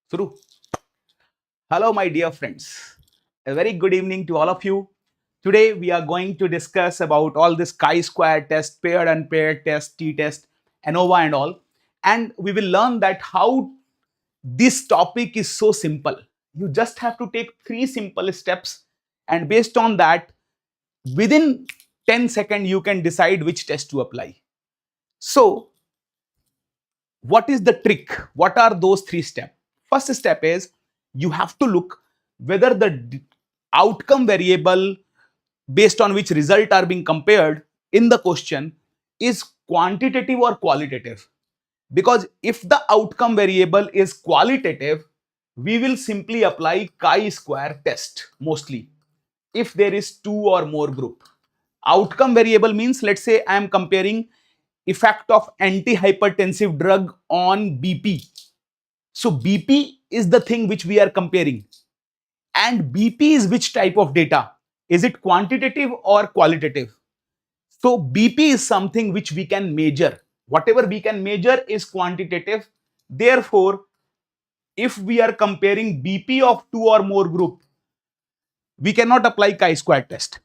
Through. Hello, my dear friends. A very good evening to all of you. Today, we are going to discuss about all this chi-square test, paired, unpaired test, t-test, ANOVA and all. And we will learn that how this topic is so simple. You just have to take 3 simple steps, and based on that, within 10 seconds, you can decide which test to apply. So, what is the trick? What are those 3 steps? First step is you have to look whether the outcome variable based on which result are being compared in the question is quantitative or qualitative. Because if the outcome variable is qualitative, we will simply apply chi-square test mostly if there is 2 or more group. Outcome variable means, let's say I am comparing effect of antihypertensive drug on BP. So BP is the thing which we are comparing, and BP is which type of data? Is it quantitative or qualitative? So BP is something which we can measure. Whatever we can measure is quantitative. Therefore, if we are comparing BP of 2 or more group, we cannot apply chi-square test.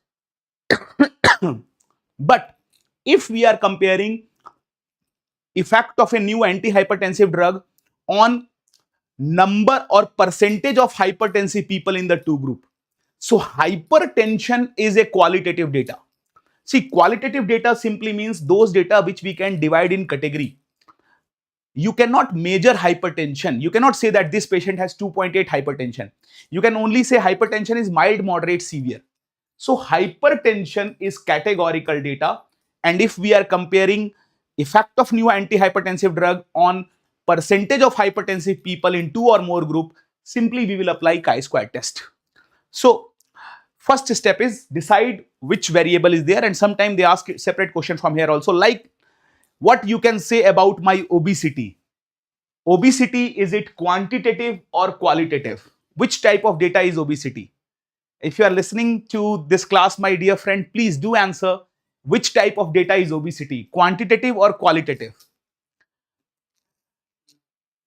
But if we are comparing effect of a new antihypertensive drug on number or percentage of hypertensive people in the 2 group. So hypertension is a qualitative data. See, qualitative data simply means those data which we can divide in category. You cannot measure hypertension. You cannot say that this patient has 2.8 hypertension. You can only say hypertension is mild, moderate, severe. So hypertension is categorical data. And if we are comparing effect of new antihypertensive drug on percentage of hypertensive people in 2 or more group, simply we will apply chi-square test. So first step is decide which variable is there, and sometimes they ask separate question from here also, like what you can say about my obesity. Obesity, is it quantitative or qualitative? Which type of data is obesity? If you are listening to this class, my dear friend, please do answer which type of data is obesity, quantitative or qualitative.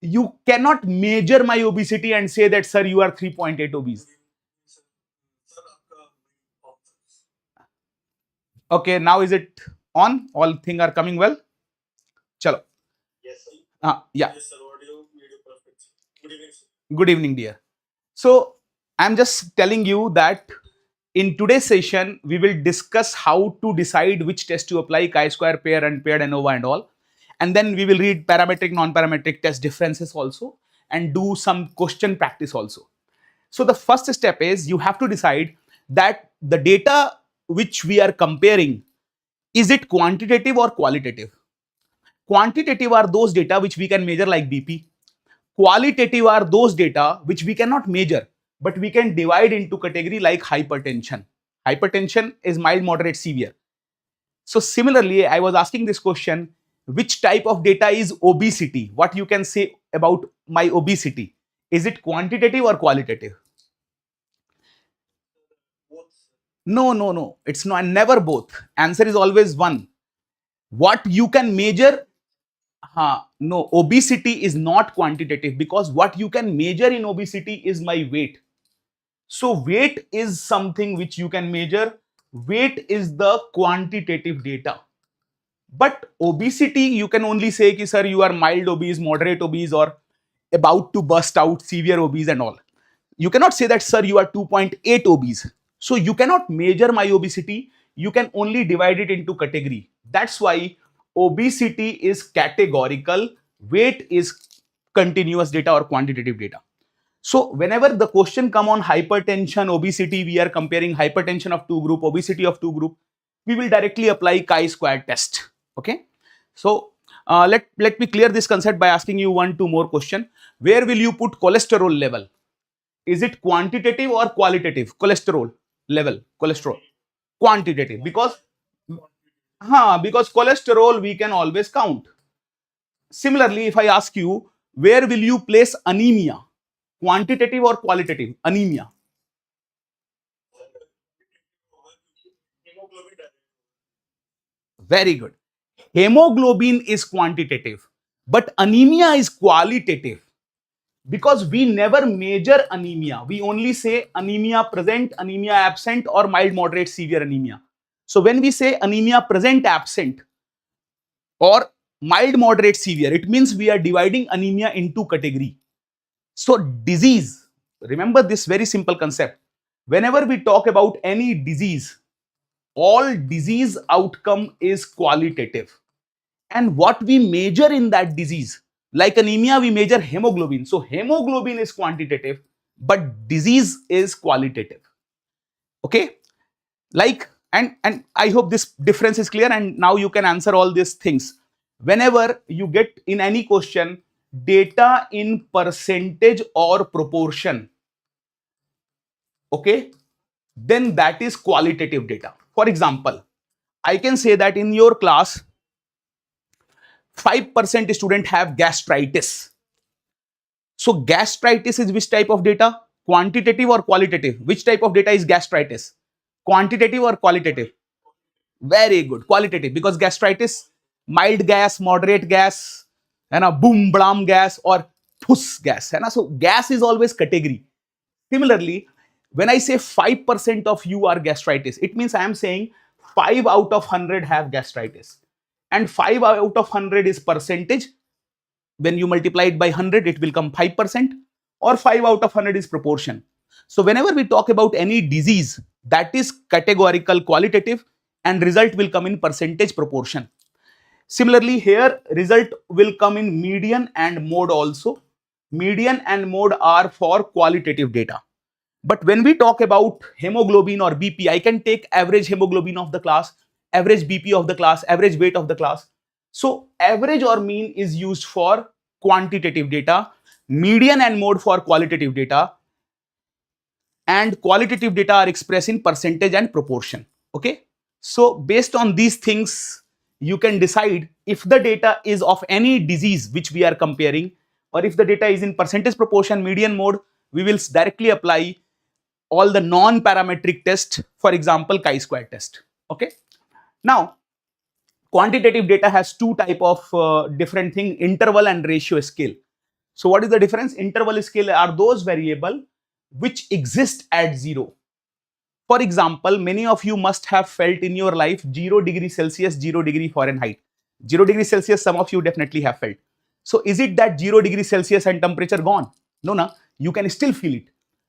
You cannot measure my obesity and say that, sir, you are 3.8 obese. Okay, now is it on? All things are coming well? Chalo. Yes, sir. Yeah. Yes, sir. Audio, video perfect. Good evening, sir. Good evening, dear. So, I'm just telling you that in today's session, we will discuss how to decide which test to apply, chi-square, pair, unpaired, ANOVA and all. And then we will read parametric, non-parametric test differences also and do some question practice also. So the first step is you have to decide that the data which we are comparing, is it quantitative or qualitative? Quantitative are those data which we can measure like BP. Qualitative are those data which we cannot measure, but we can divide into category like hypertension. Hypertension is mild, moderate, severe. So similarly, I was asking this question, which type of data is obesity? What you can say about my obesity? Is it quantitative or qualitative? No. It's not, never both. Answer is always one. What you can measure, no, obesity is not quantitative, because what you can measure in obesity is my weight. So weight is something which you can measure. Weight is the quantitative data. But obesity, you can only say, ki, sir, you are mild obese, moderate obese, or about to burst out, severe obese and all. You cannot say that, sir, you are 2.8 obese. So you cannot measure my obesity. You can only divide it into category. That's why obesity is categorical, weight is continuous data or quantitative data. So whenever the question come on hypertension, obesity, we are comparing hypertension of 2 group, obesity of 2 group, we will directly apply chi-square test. Okay. So let me clear this concept by asking you 1-2 more question. Where will you put cholesterol level? Is it quantitative or qualitative? Cholesterol level, cholesterol. Quantitative, because cholesterol we can always count. Similarly, if I ask you, where will you place anemia? Quantitative or qualitative? Anemia. Very good. Hemoglobin is quantitative, but anemia is qualitative. because we never measure anemia. We only say anemia present, anemia absent, or mild, moderate, severe anemia. So when we say anemia present, absent, or mild, moderate, severe, it means we are dividing anemia into category. So disease, remember this very simple concept. Whenever we talk about any disease, all disease outcome is qualitative. And what we measure in that disease, like anemia, we measure hemoglobin. So hemoglobin is quantitative, but disease is qualitative. Okay, like, and I hope this difference is clear, and now you can answer all these things. Whenever you get in any question data in percentage or proportion, okay, then that is qualitative data. For example, I can say that in your class 5% student have gastritis. So gastritis is which type of data? Quantitative or qualitative? Which type of data is gastritis? Quantitative or qualitative? Very good, qualitative, because gastritis, mild gas, moderate gas, and a boom blam gas or puss gas. And so gas is always category. Similarly, when I say 5% of you are gastritis, it means I am saying 5 out of 100 have gastritis. And 5 out of 100 is percentage. When you multiply it by 100, it will come 5%, or 5 out of 100 is proportion. So whenever we talk about any disease, that is categorical qualitative, and result will come in percentage proportion. Similarly, here result will come in median and mode also. Median and mode are for qualitative data. But when we talk about hemoglobin or BP, I can take average hemoglobin of the class, average BP of the class, average weight of the class. So average or mean is used for quantitative data, median and mode for qualitative data, and qualitative data are expressed in percentage and proportion. Okay. So based on these things, you can decide if the data is of any disease which we are comparing, or if the data is in percentage, proportion, median, mode, we will directly apply all the non-parametric tests, for example, chi-square test. Okay. Now, quantitative data has two type of different thing, interval and ratio scale. So what is the difference? Interval scale are those variable which exist at 0. For example, many of you must have felt in your life 0 degree Celsius, 0 degree Fahrenheit. 0 degree Celsius, some of you definitely have felt. So is it that 0 degree Celsius and temperature gone? No, no, you can still feel it.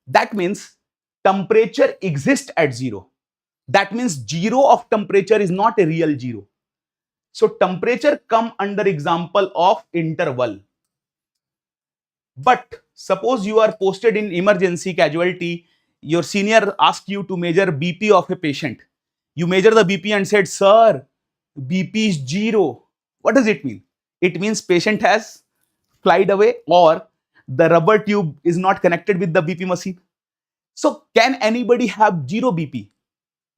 That means temperature exists at 0. That means 0 of temperature is not a real 0. So temperature come under example of interval. But suppose you are posted in emergency casualty, your senior asked you to measure BP of a patient. You measure the BP and said, sir, BP is 0. What does it mean? It means patient has flied away, or the rubber tube is not connected with the BP machine. So can anybody have 0 BP?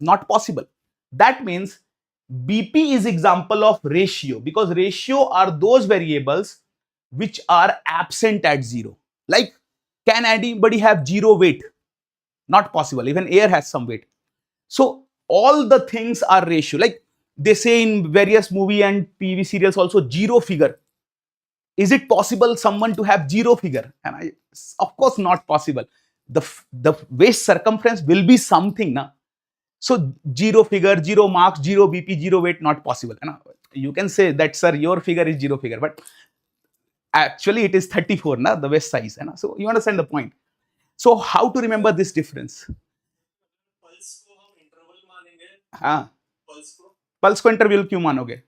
Not possible. That means BP is example of ratio, because ratio are those variables which are absent at 0. Like, can anybody have 0 weight? Not possible. Even air has some weight. So all the things are ratio. Like they say in various movie and TV serials also, 0 figure. Is it possible someone to have 0 figure? And of course not possible. The waist circumference will be something, na? So 0 figure, 0 marks, 0 BP, 0 weight, not possible. You can say that, sir, your figure is 0 figure, but actually it is 34, na, the waist size. So you understand the point. So how to remember this difference? हाँ, pulse को interval क्यों मानोगे?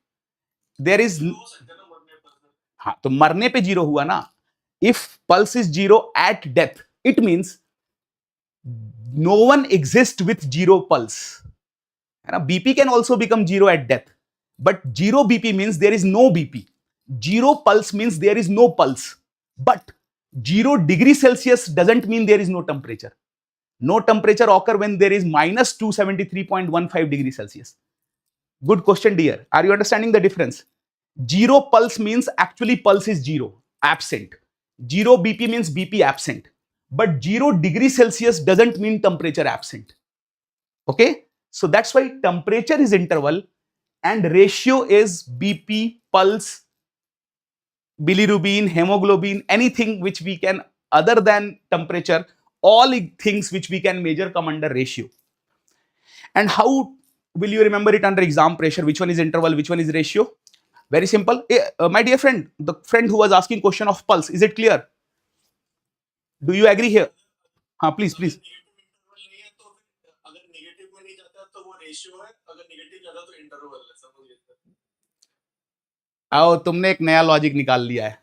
There is, हाँ, तो मरने पे 0 हुआ ना. If pulse is 0 at death, it means no one exists with 0 pulse. BP can also become 0 at death, but 0 BP means there is no BP. 0 pulse means there is no pulse. But 0 degree Celsius doesn't mean there is no temperature. No temperature occur when there is minus 273.15 degrees Celsius. Good question, dear. Are you understanding the difference? 0 pulse means actually pulse is 0, absent. 0 BP means BP absent. But 0 degree Celsius doesn't mean temperature absent. Okay? So that's why temperature is interval and ratio is BP, pulse, bilirubin, hemoglobin, anything which we can other than temperature, all things which we can measure come under ratio. And how will you remember it under exam pressure? Which one is interval, which one is ratio? Very simple. My dear friend, the friend who was asking question of pulse, is it clear? Do you agree here? हाँ please please. आओ तुमने एक नया logic निकाल लिया है.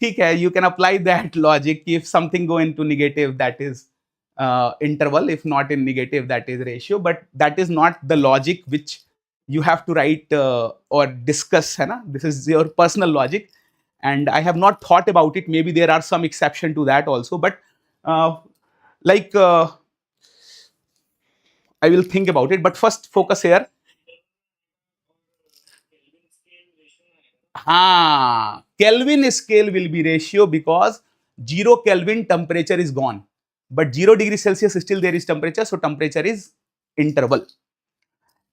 ठीक है, you can apply that logic. If something go into negative, that is interval. If not in negative, that is ratio. But that is not the logic which you have to write or discuss. है ना? This is your personal logic, and I have not thought about it. Maybe there are some exception to that also, but I will think about it. But first, focus here. Kelvin scale will be ratio because 0 Kelvin temperature is gone, but 0 degree Celsius still there is temperature, so temperature is interval.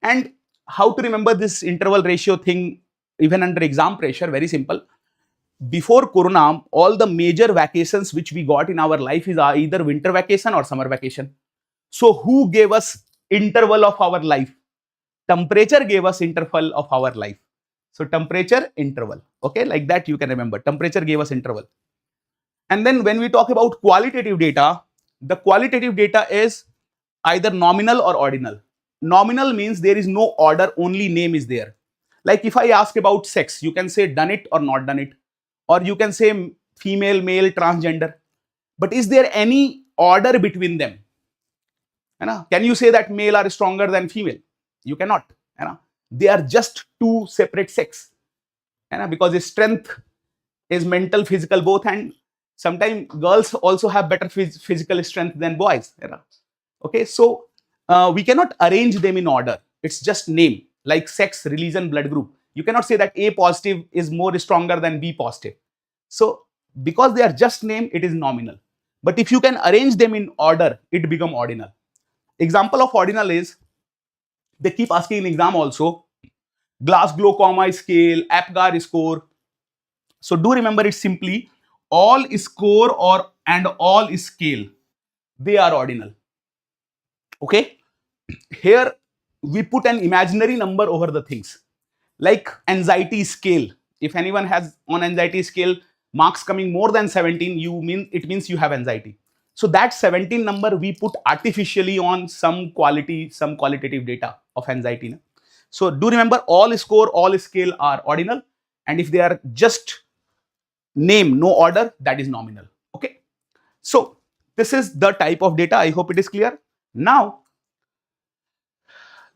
And how to remember this interval ratio thing even under exam pressure? Very simple. Before Corona, all the major vacations which we got in our life is either winter vacation or summer vacation. So who gave us interval of our life? Temperature gave us interval of our life. So temperature interval, okay, like that you can remember. Temperature gave us interval. And then when we talk about qualitative data, the qualitative data is either nominal or ordinal. Nominal means there is no order, only name is there. Like if I ask about sex, you can say done it or not done it, or you can say female, male, transgender. But is there any order between them? Can you say that male are stronger than female? You cannot. They are just two separate sex, because strength is mental, physical both, and sometimes girls also have better physical strength than boys. Okay, so we cannot arrange them in order. It's just name, like sex, religion, blood group. You cannot say that A positive is more stronger than B positive. So because they are just name, it is nominal. But if you can arrange them in order, it become ordinal. Example of ordinal is, they keep asking in exam also, 𝐒𝐿 scale, APGAR score. So do remember it simply, all score and all scale, they are ordinal. Okay, here we put an imaginary number over the things, like anxiety scale. If anyone has on anxiety scale marks coming more than 17, it means you have anxiety. So that 17 number we put artificially on some qualitative data of anxiety. So do remember, all score, all scale are ordinal, and if they are just name, no order, that is nominal. Okay, so this is the type of data. I hope it is clear. Now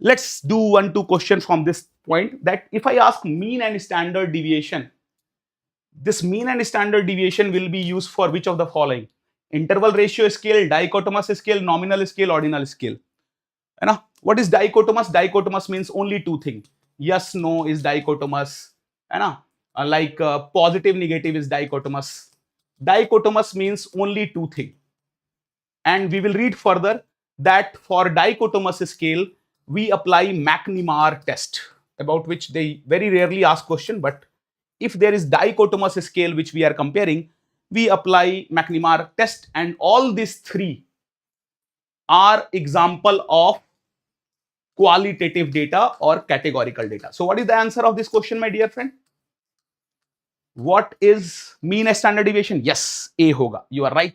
let's do 1-2 questions from this point, that if I ask mean and standard deviation, this mean and standard deviation will be used for which of the following? Interval ratio scale, dichotomous scale, nominal scale, ordinal scale. What is dichotomous? Dichotomous means only two things. Yes, no is dichotomous. Like positive, negative is dichotomous. Dichotomous means only two things. And we will read further that for dichotomous scale, we apply McNemar test, about which they very rarely ask question. But if there is dichotomous scale which we are comparing, we apply McNemar test, and all these three are example of qualitative data or categorical data. So what is the answer of this question, my dear friend? What is mean and standard deviation? Yes, A hoga. You are right.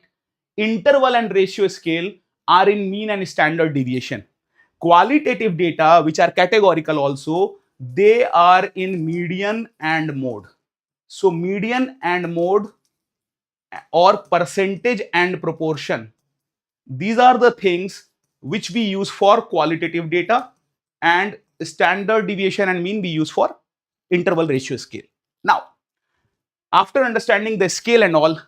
Interval and ratio scale are in mean and standard deviation. Qualitative data, which are categorical also, they are in median and mode. So median and mode, or percentage and proportion, these are the things which we use for qualitative data, and standard deviation and mean we use for interval ratio scale. Now, after understanding the scale and all,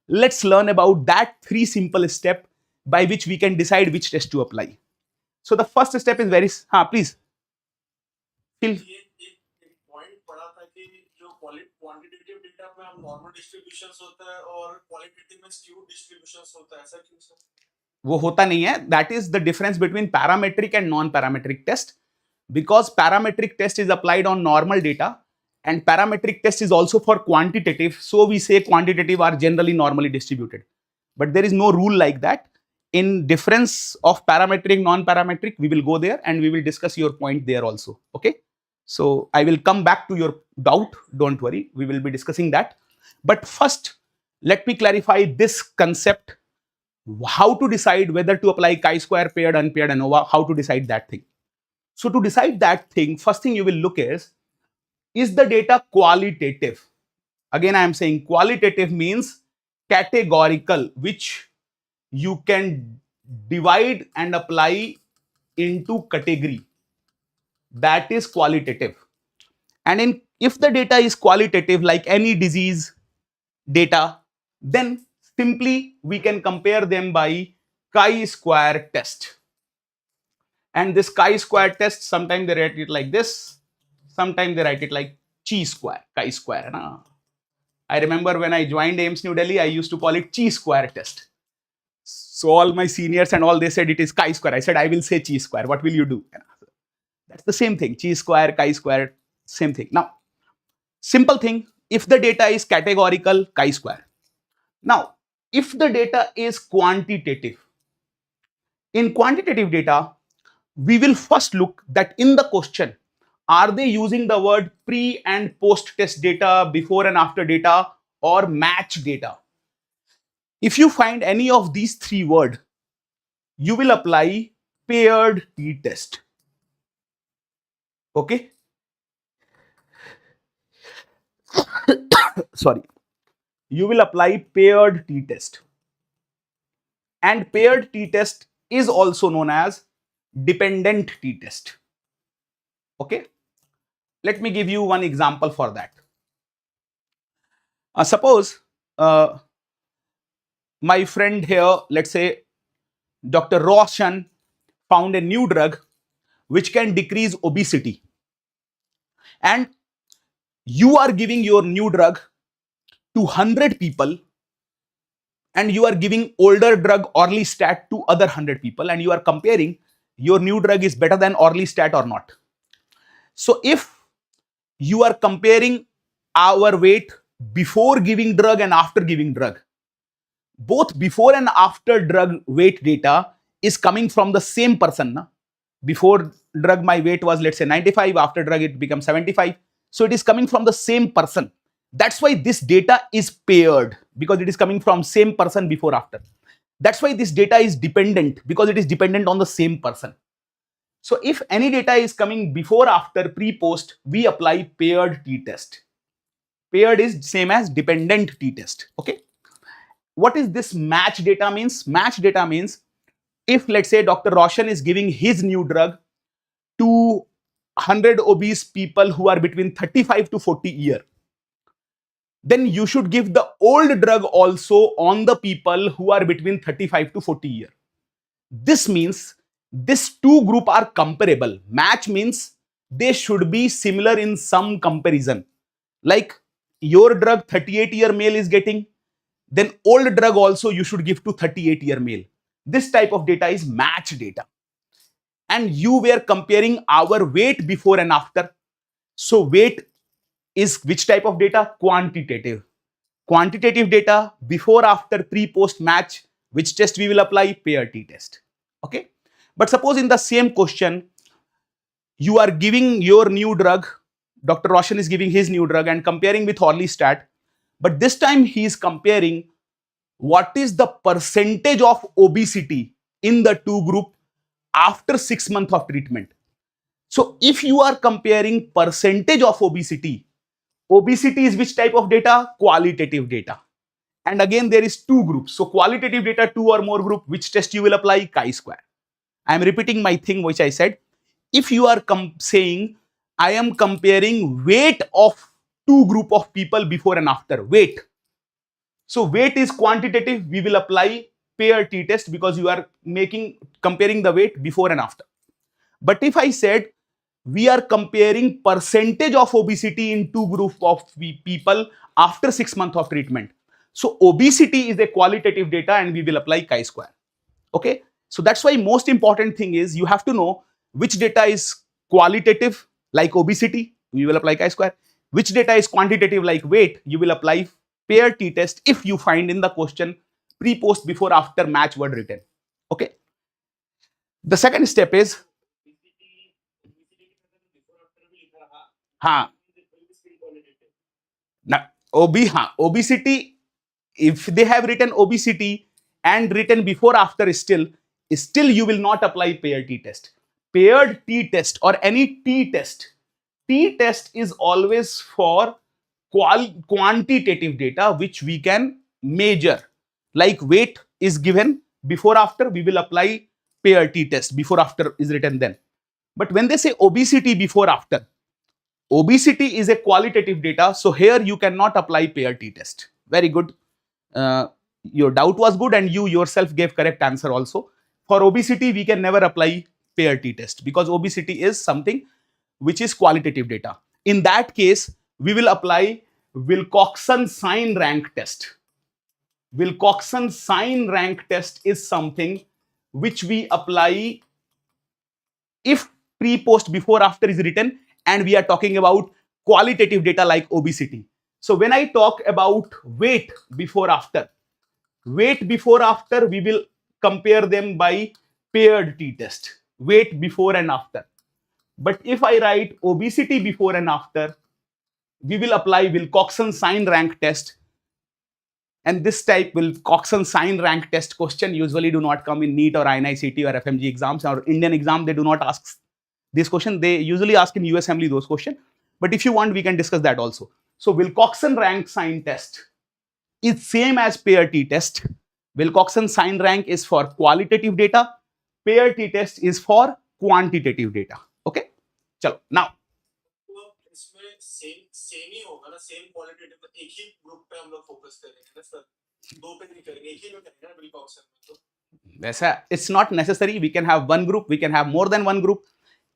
let's learn about that 3 simple steps by which we can decide which test to apply. So the first step is very, please. Quantitative data में हम normal distributions होता है और qualitative में skewed distributions होता है, ऐसा क्यों सर? वो होता नहीं है. That is the difference between parametric and non parametric test, because parametric test is applied on normal data and parametric test is also for quantitative, so we say quantitative are generally normally distributed. but there is no rule like that. In difference of parametric, non-parametric, we will go there and we will discuss your point there also. Okay. So I will come back to your doubt. Don't worry. We will be discussing that. But first, let me clarify this concept. How to decide whether to apply chi-square, paired, unpaired, ANOVA, how to decide that thing. So to decide that thing, first thing you will look is the data qualitative? Again, I am saying qualitative means categorical, which you can divide and apply into category. That is qualitative. And if the data is qualitative, like any disease data, then simply we can compare them by chi-square test. And this chi-square test, sometimes they write it like this, sometimes they write it like chi-square, chi-square. I remember when I joined AIMS New Delhi, I used to call it chi-square test. So all my seniors and all, they said it is chi-square. I said, I will say chi-square. What will you do? That's the same thing. Chi-square, chi-square, same thing. Now, simple thing, if the data is categorical, chi-square. Now, if the data is quantitative, in quantitative data, we will first look that in the question, are they using the word pre and post test data, before and after data, or match data? If you find any of these three words, you will apply paired t-test. Okay. Sorry. You will apply paired t-test. And paired t-test is also known as dependent t-test. Okay. Let me give you one example for that. Suppose my friend here, let's say Dr. Roshan, found a new drug which can decrease obesity. And you are giving your new drug to 100 people, and you are giving older drug Orlistat to other 100 people, and you are comparing your new drug is better than Orlistat or not. So if you are comparing our weight before giving drug and after giving drug, both before and after drug weight data is coming from the same person. Before drug my weight was, let's say, 95, after drug it becomes 75. So it is coming from the same person. That's why this data is paired, because it is coming from same person before, after. That's why this data is dependent, because it is dependent on the same person. So if any data is coming before, after, pre, post, we apply paired t-test. Paired is same as dependent t-test. Okay. What is this match data means? Match data means if, let's say, Dr. Roshan is giving his new drug to 100 obese people who are between 35 to 40 years, then you should give the old drug also on the people who are between 35 to 40 years. This means these two groups are comparable. Match means they should be similar in some comparison. Like your drug 38-year male is getting, then old drug also you should give to 38-year male. This type of data is match data. And you were comparing our weight before and after. So weight is which type of data? Quantitative. Quantitative data, before, after, pre, post, match. Which test we will apply? Paired t-test. Okay. But suppose in the same question, you are giving your new drug, Dr. Roshan is giving his new drug and comparing with Orlistat. But this time he is comparing what is the percentage of obesity in the two group after 6 months of treatment. So if you are comparing percentage of obesity, obesity is which type of data? Qualitative data. And again, there is two groups. So qualitative data, two or more group, which test you will apply? Chi-square. I am repeating my thing which I said. If you are saying, I am comparing weight of two group of people before and after, weight. So weight is quantitative, we will apply paired t-test because you are comparing the weight before and after. But if I said we are comparing percentage of obesity in two group of people after 6 months of treatment. So obesity is a qualitative data and we will apply chi-square. Okay. So that's why most important thing is you have to know which data is qualitative like obesity, we will apply chi-square. Which data is quantitative like weight, you will apply paired t-test if you find in the question pre, post, before, after match word written. Okay. The second step is, हाँ obesity, if they have written obesity and written before after, still you will not apply paired t-test. Paired t-test or any t-test is always for quantitative data which we can measure. Like weight is given before after, we will apply paired t-test. Before after is written then. But when they say obesity before after, obesity is a qualitative data, so here you cannot apply paired t-test. Very good. Your doubt was good and you yourself gave correct answer also. For obesity, we can never apply paired t-test because obesity is something which is qualitative data. In that case, we will apply Wilcoxon sign rank test. Wilcoxon sign rank test is something which we apply if pre, post, before, after is written and we are talking about qualitative data like obesity. So when I talk about weight before, after, we will compare them by paired t-test, weight before and after. But if I write obesity before and after, we will apply Wilcoxon sign rank test. And this type Wilcoxon sign rank test question usually do not come in NEET or INICET or FMG exams, or Indian exam. They do not ask this question. They usually ask in US Assembly those questions. But if you want, we can discuss that also. So Wilcoxon rank sign test is same as paired t-test. Wilcoxon sign rank is for qualitative data. Paired t-test is for quantitative data. Okay. चलो now. इसमें same ही होगा ना, same qualitative, एक ही group पे हम लोग focus करेंगे ना सर, दो पे नहीं करेंगे, एक ही में करेंगे ना विलकॉक्सन में. तो वैसा it's not necessary. We can have one group, we can have more than one group.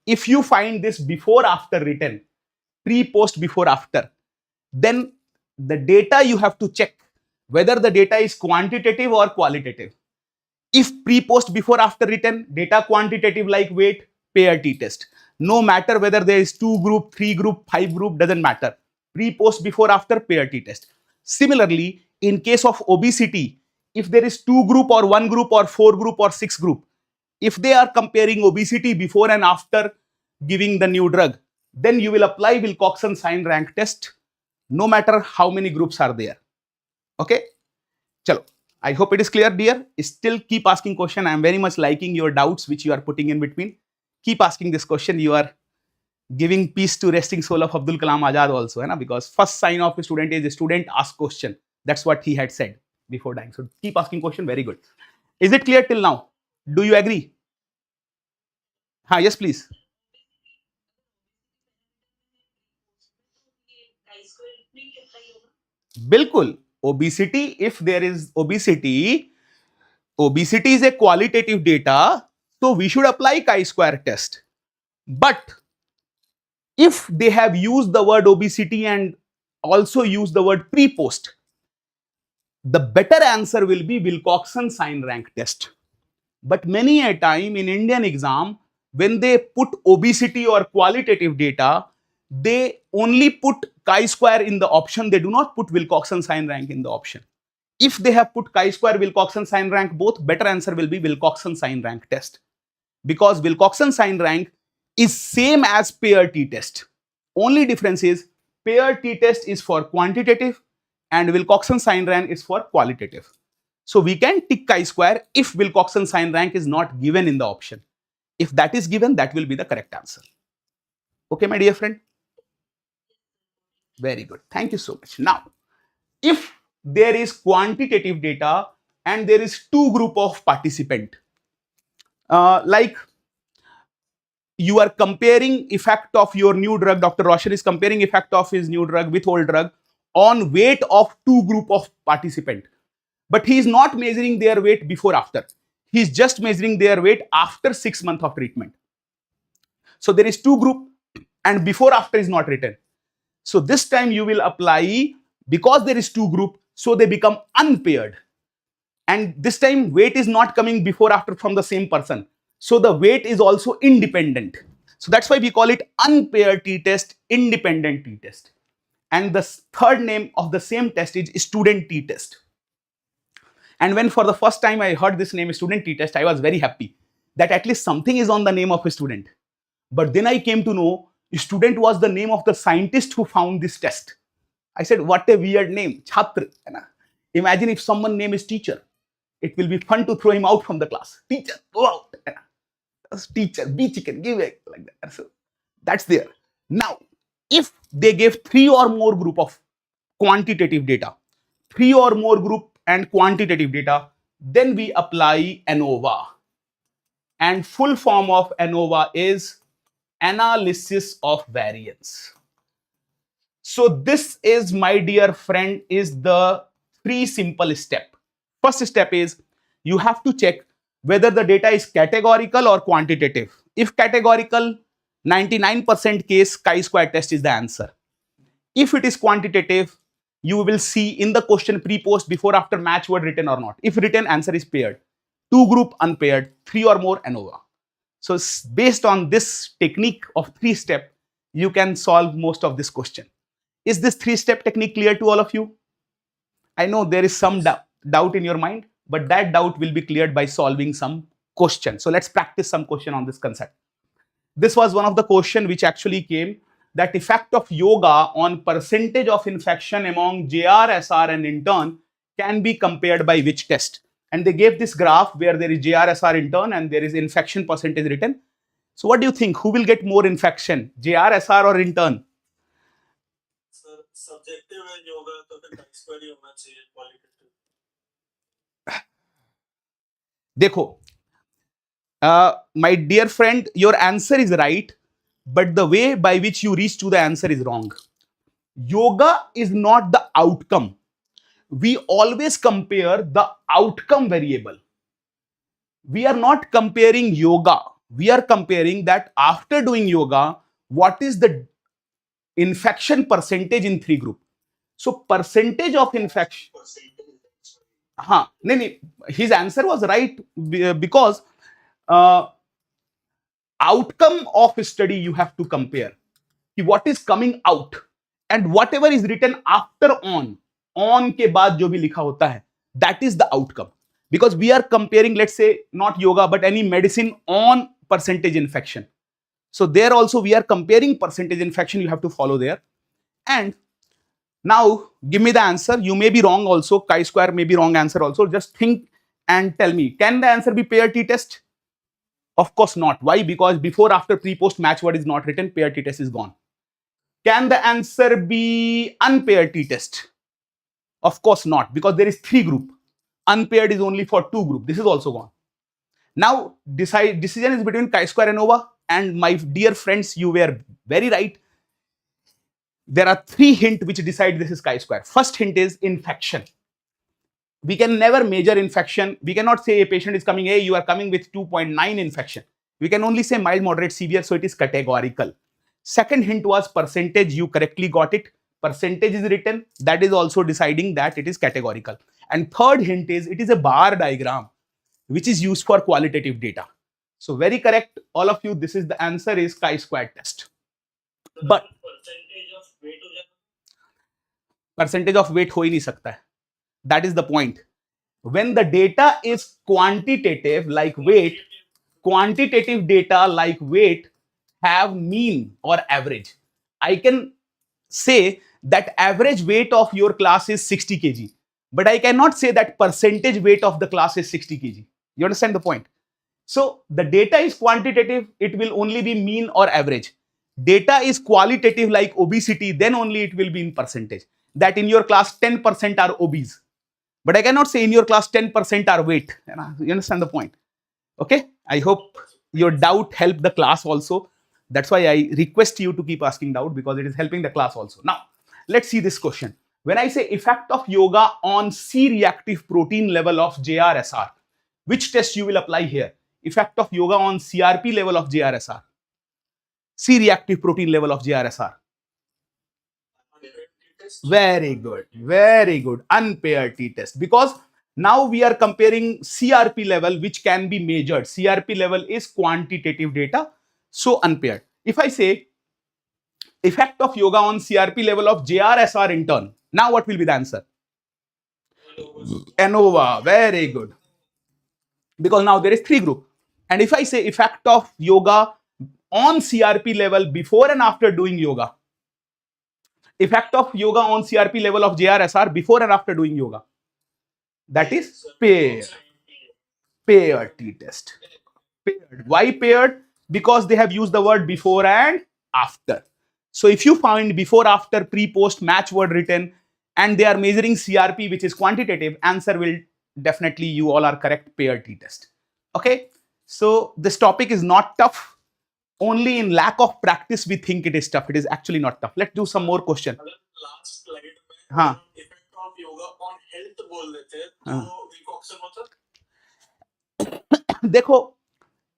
If you find this before after written, pre, post, before, after, then the data you have to check whether the data is quantitative or qualitative. If pre, post, before, after written, data quantitative like weight, paired t-test. No matter whether there is 2 group, 3 group, 5 group, doesn't matter. Pre, post, before, after, paired t-test. Similarly, in case of obesity, if there is 2 group or 1 group or 4 group or 6 group, if they are comparing obesity before and after giving the new drug, then you will apply Wilcoxon sign rank test no matter how many groups are there. Okay. Chalo. I hope it is clear, dear. Still keep asking question. I am very much liking your doubts which you are putting in between. Keep asking this question. You are giving peace to resting soul of Abdul Kalam Azad also, hai na? Because first sign of a student is a student ask question. That's what he had said before dying. So keep asking question. Very good. Is it clear till now? Do you agree? हाँ, yes, please. बिल्कुल. Obesity, if there is obesity is a qualitative data, so we should apply chi-square test. But if they have used the word obesity and also used the word pre-post, the better answer will be Wilcoxon sign rank test. But many a time in Indian exam, when they put obesity or qualitative data, they only put chi-square in the option. They do not put Wilcoxon sign rank in the option. If they have put chi-square, Wilcoxon sign rank both, better answer will be Wilcoxon sign rank test. Because Wilcoxon sign rank is same as paired t-test. Only difference is paired t-test is for quantitative and Wilcoxon sign rank is for qualitative. So we can tick chi-square if Wilcoxon sign rank is not given in the option. If that is given, that will be the correct answer. Okay, my dear friend? Very good. Thank you so much. Now, if there is quantitative data and there is 2 group of participant, like you are comparing effect of your new drug, Dr. Roshan is comparing effect of his new drug with old drug on weight of 2 group of participant. But he is not measuring their weight before after. He is just measuring their weight after 6 months of treatment. So there is 2 group and before after is not written. So this time you will apply, because there is 2 group, so they become unpaired. And this time weight is not coming before after from the same person. So the weight is also independent. So that's why we call it unpaired t-test, independent t-test. And the third name of the same test is student t-test. And when for the first time I heard this name student T-Test, I was very happy that at least something is on the name of a student. But then I came to know student was the name of the scientist who found this test. I said, what a weird name, Chhatra. Imagine if someone name is teacher. It will be fun to throw him out from the class. Teacher, go out. Teacher, be chicken, give it like that. So that's there. Now, if they gave 3 or more group of quantitative data, 3 or more group and quantitative data, then we apply ANOVA. And full form of ANOVA is analysis of variance. So this is, my dear friend, is the 3 simple step. First step is you have to check whether the data is categorical or quantitative. If categorical, 99% case chi-square test is the answer. If it is quantitative, you will see in the question pre-post, before, after match word written or not. If written, answer is paired. 2 group unpaired, 3 or more ANOVA. So based on this technique of 3 step, you can solve most of this question. Is this 3-step technique clear to all of you? I know there is some doubt in your mind, but that doubt will be cleared by solving some question. So let's practice some question on this concept. This was one of the question which actually came, that effect of yoga on percentage of infection among JR, SR and intern can be compared by which test? And they gave this graph where there is JR, SR, intern and there is infection percentage written. So what do you think? Who will get more infection? JR, SR or intern? Subjective है योगा तो फिर chi-square ही होना चाहिए qualitative. देखो, my dear friend, your answer is right, but the way by which you reach to the answer is wrong. Yoga is not the outcome. We always compare the outcome variable. We are not comparing yoga. We are comparing that after doing yoga, what is the infection percentage in 3 group. So percentage of infection. His answer was right because outcome of study you have to compare. What is coming out and whatever is written after on के बाद जो भी लिखा होता है, that is the outcome. Because we are comparing, let's say, not yoga but any medicine on percentage infection. So there also we are comparing percentage infection, you have to follow there. And now give me the answer. You may be wrong also, chi-square may be wrong answer also. Just think and tell me, can the answer be paired T-test? Of course not. Why? Because before, after, pre-post match word is not written, paired T-test is gone. Can the answer be unpaired T-test? Of course not, because there is 3 group. Unpaired is only for 2 group. This is also gone. Now decision is between chi-square and ANOVA. And my dear friends, you were very right. There are 3 hints which decide this is chi-square. First hint is infection. We can never measure infection. We cannot say a patient is coming, hey, you are coming with 2.9 infection. We can only say mild, moderate, severe, so it is categorical. Second hint was percentage. You correctly got it. Percentage is written. That is also deciding that it is categorical. And third hint is it is a bar diagram which is used for qualitative data. So very correct, all of you. This is the answer is chi-square test. But percentage of weight हो ही नहीं सकता है. That is the point. When the data is quantitative like weight, quantitative data like weight have mean or average. I can say that average weight of your class is 60 kg, but I cannot say that percentage weight of the class is 60 kg. You understand the point? So the data is quantitative, it will only be mean or average. Data is qualitative like obesity, then only it will be in percentage. That in your class 10% are obese. But I cannot say in your class 10% are weight. You understand the point? Okay? I hope your doubt helped the class also. That's why I request you to keep asking doubt, because it is helping the class also. Now, let's see this question. When I say effect of yoga on C-reactive protein level of JRSR, which test you will apply here? Effect of yoga on CRP level of JRSR. C-reactive protein level of JRSR. Very good. Very good. Unpaired T-test. Because now we are comparing CRP level, which can be measured. CRP level is quantitative data. So unpaired. If I say effect of yoga on CRP level of JRSR intern, now what will be the answer? ANOVA, very good. Because now there is three group. And if I say effect of yoga on CRP level before and after doing yoga, effect of yoga on CRP level of JRSR before and after doing yoga, that is paired T-test. Paired. Why paired? Because they have used the word before and after. So if you find before, after, pre, post match word written and they are measuring CRP, which is quantitative, answer will definitely, you all are correct, paired T-test. Okay. So this topic is not tough. Only in lack of practice we think it is tough. It is actually not tough. Let's do some more question. Last slide में हाँ effect of yoga on health बोल देते हैं तो 𝐒𝐿 मतलब देखो,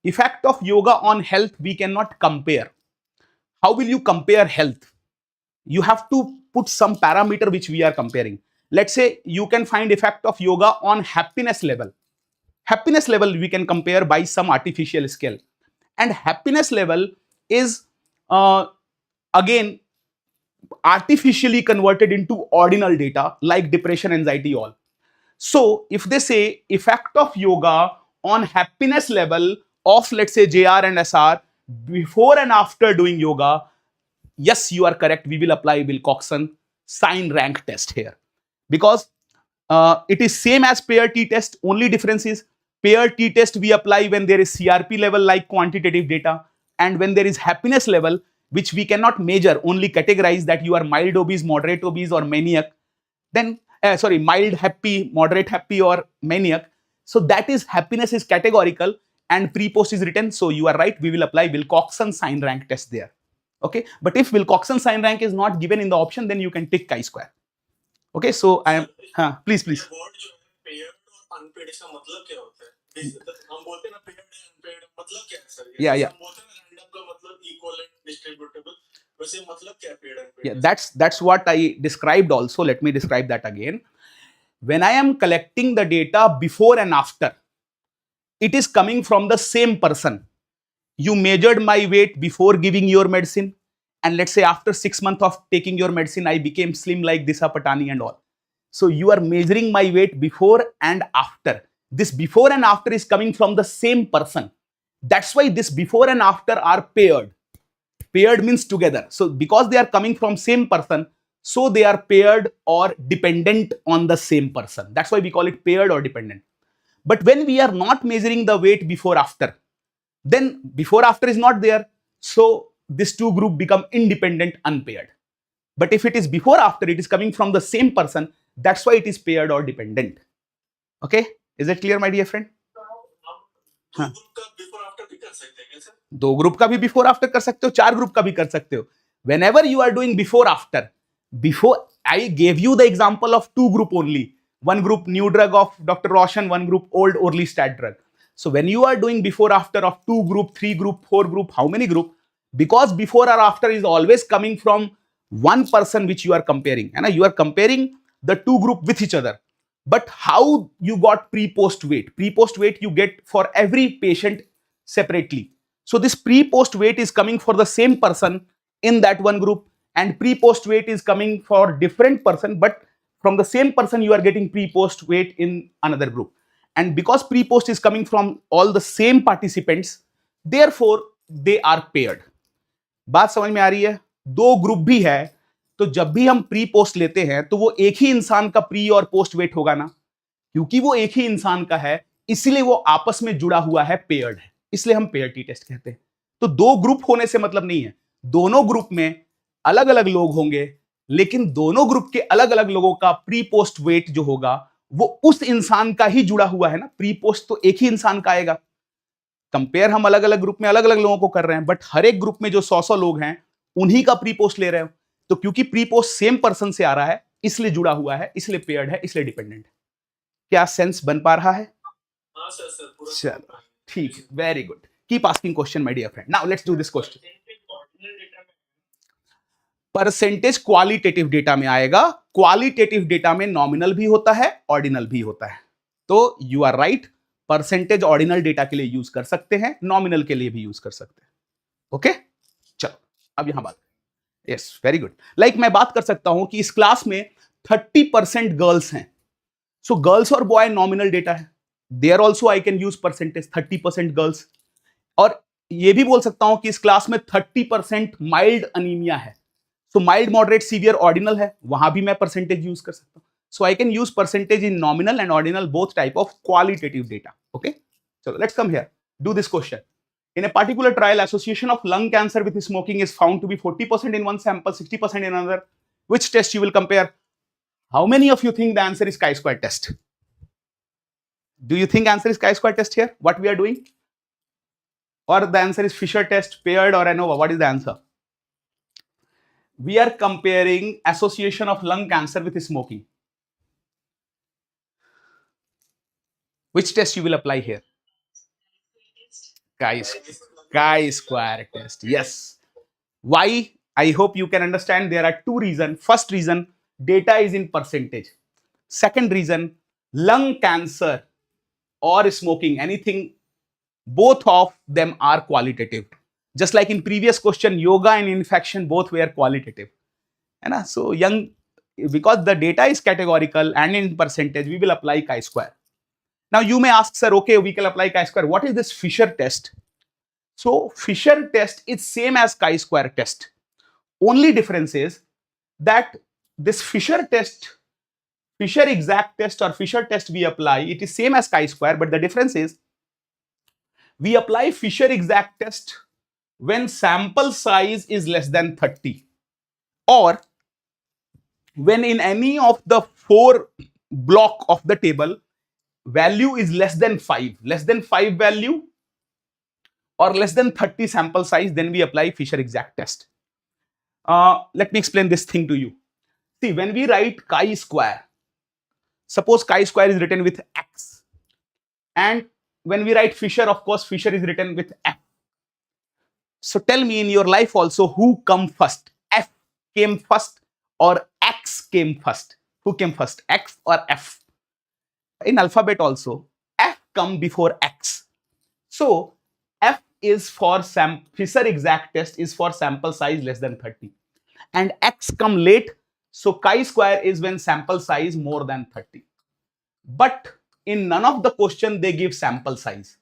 effect of yoga on health we cannot compare. How will you compare health? You have to put some parameter which we are comparing. Let's say you can find effect of yoga on happiness level. Happiness level we can compare by some artificial scale, and happiness level is again artificially converted into ordinal data like depression, anxiety, all. So if they say effect of yoga on happiness level of, let's say, JR and SR before and after doing yoga, yes, you are correct. We will apply Wilcoxon sign rank test here, because it is same as paired T-test. Only difference is paired T-test we apply when there is CRP level like quantitative data, and when there is happiness level which we cannot measure, only categorize that you are mild obese, moderate obese, or maniac. Then sorry, mild happy, moderate happy, or maniac. So that is, happiness is categorical and pre-post is written. So you are right. We will apply Wilcoxon sign rank test there. Okay, but if Wilcoxon sign rank is not given in the option, then you can take chi-square. Okay, so I am please word जो है paired और unpaired इसका मतलब क्या होता है? हम बोलते हैं ना paired है unpaired, मतलब क्या है सर? Yeah. हम बोलते हैं ना random का मतलब equivalent distributable, वैसे मतलब क्या है paired unpaired? Yeah, that's what I described also. Let me describe that again. When I am collecting the data before and after, it is coming from the same person. You measured my weight before giving your medicine, and let's say after 6 months of taking your medicine, I became slim like Disha Patani and all. So you are measuring my weight before and after. This before and after is coming from the same person. That's why this before and after are paired. Paired means together. So because they are coming from same person, so they are paired or dependent on the same person. That's why we call it paired or dependent. But when we are not measuring the weight before after, then before after is not there. So this two group become independent, unpaired. But if it is before after, it is coming from the same person. That's why it is paired or dependent. Okay, is it clear, my dear friend? हम दो group का before after भी कर सकते हैं क्या sir? दो group का भी बिफोर आफ्टर कर सकते हो, चार ग्रुप का भी कर सकते हो. Whenever you are doing before after, before I gave you the example of two group only. One group new drug of Dr. Roshan, one group old Orlistat drug. So when you are doing before after of two group, three group, four group, how many group? Because before or after is always coming from one person which you are comparing, and you are comparing the two group with each other. But how you got pre-post weight? Pre-post weight you get for every patient separately. So this pre-post weight is coming for the same person in that one group, and pre-post weight is coming for different person, but from the same person you are getting pre-post weight in another group. And because pre-post is coming from all the same participants, therefore they are paired. बात समझ में आ रही है? दो group भी है, तो जब भी हम प्री पोस्ट लेते हैं तो वो एक ही इंसान का प्री और पोस्ट वेट होगा ना, क्योंकि वो एक ही इंसान का है, इसलिए वो आपस में जुड़ा हुआ है, पेयर्ड है, इसलिए हम पेयर टी टेस्ट कहते हैं. तो दो ग्रुप होने से मतलब नहीं है, दोनों ग्रुप में अलग अलग लोग होंगे, लेकिन दोनों ग्रुप के अलग अलग लोगों का प्री पोस्ट वेट जो होगा वो उस इंसान का ही जुड़ा हुआ है ना. प्री पोस्ट तो एक ही इंसान का आएगा. कंपेयर हम अलग अलग ग्रुप में अलग अलग लोगों को कर रहे हैं, बट हर एक ग्रुप में जो 100 लोग हैं उन्हीं का प्री पोस्ट ले रहे हो. तो क्योंकि प्री पोस्ट सेम पर्सन से आ रहा है, इसलिए जुड़ा हुआ है, इसलिए पेयर्ड है, इसलिए डिपेंडेंट है. क्या सेंस बन पा रहा है? हाँ सर पूरा. चलो ठीक है, very good. Keep asking question my dear friend. Now let's do this question. Percentage qualitative data में आएगा. क्वालिटेटिव डेटा में नॉमिनल भी होता है, ऑर्डिनल भी होता है. तो you are right, percentage ordinal data के लिए यूज कर सकते हैं, नॉमिनल के लिए भी यूज कर सकते हैं. ओके चलो अब यहां बात. Yes very good. लाइक मैं बात कर सकता हूं कि इस क्लास में 30% गर्ल्स हैं. सो गर्ल्स और बॉय नॉमिनल डेटा है, there also I can use percentage 30% girls, और ये भी बोल सकता हूं कि इस क्लास में 30% माइल्ड अनीमिया है, सो माइल्ड मॉडरेट सीवियर ऑर्डिनल है, वहां भी मैं परसेंटेज यूज कर सकता हूं. So I can use percentage in nominal and ordinal, both type of qualitative data. Okay. So let's come here. Do this question. In a particular trial, association of lung cancer with smoking is found to be 40% in one sample, 60% in another. Which test you will compare? How many of you think the answer is chi-square test? Do you think answer is chi-square test here? What we are doing? Or the answer is Fisher test, paired, or ANOVA? What is the answer? We are comparing association of lung cancer with smoking. Which test you will apply here? Chi-square test. Yes. Why? I hope you can understand. There are two reasons. First reason, data is in percentage. Second reason, lung cancer or smoking, anything, both of them are qualitative. Just like in previous question, yoga and infection both were qualitative. So because the data is categorical and in percentage, we will apply chi-square. Now you may ask, sir, okay, we can apply chi-square. What is this Fisher test? So Fisher test is same as chi-square test. Only difference is that this Fisher test, Fisher exact test or Fisher test we apply, it is same as chi-square, but the difference is we apply Fisher exact test when sample size is less than 30, or when in any of the four block of the table value is less than 5 value, or less than 30 sample size, then we apply Fisher exact test. Let me explain this thing to you. See, when we write chi-square, suppose chi-square is written with x, and when we write Fisher, of course, Fisher is written with f. So tell me, in your life also, who come first? F came first or x came first? Who came first, x or f? In alphabet also, f come before x. So f is for Fisher exact test is for sample size less than 30, and x come late. So chi-square is when sample size more than 30. But in none of the question they give sample size.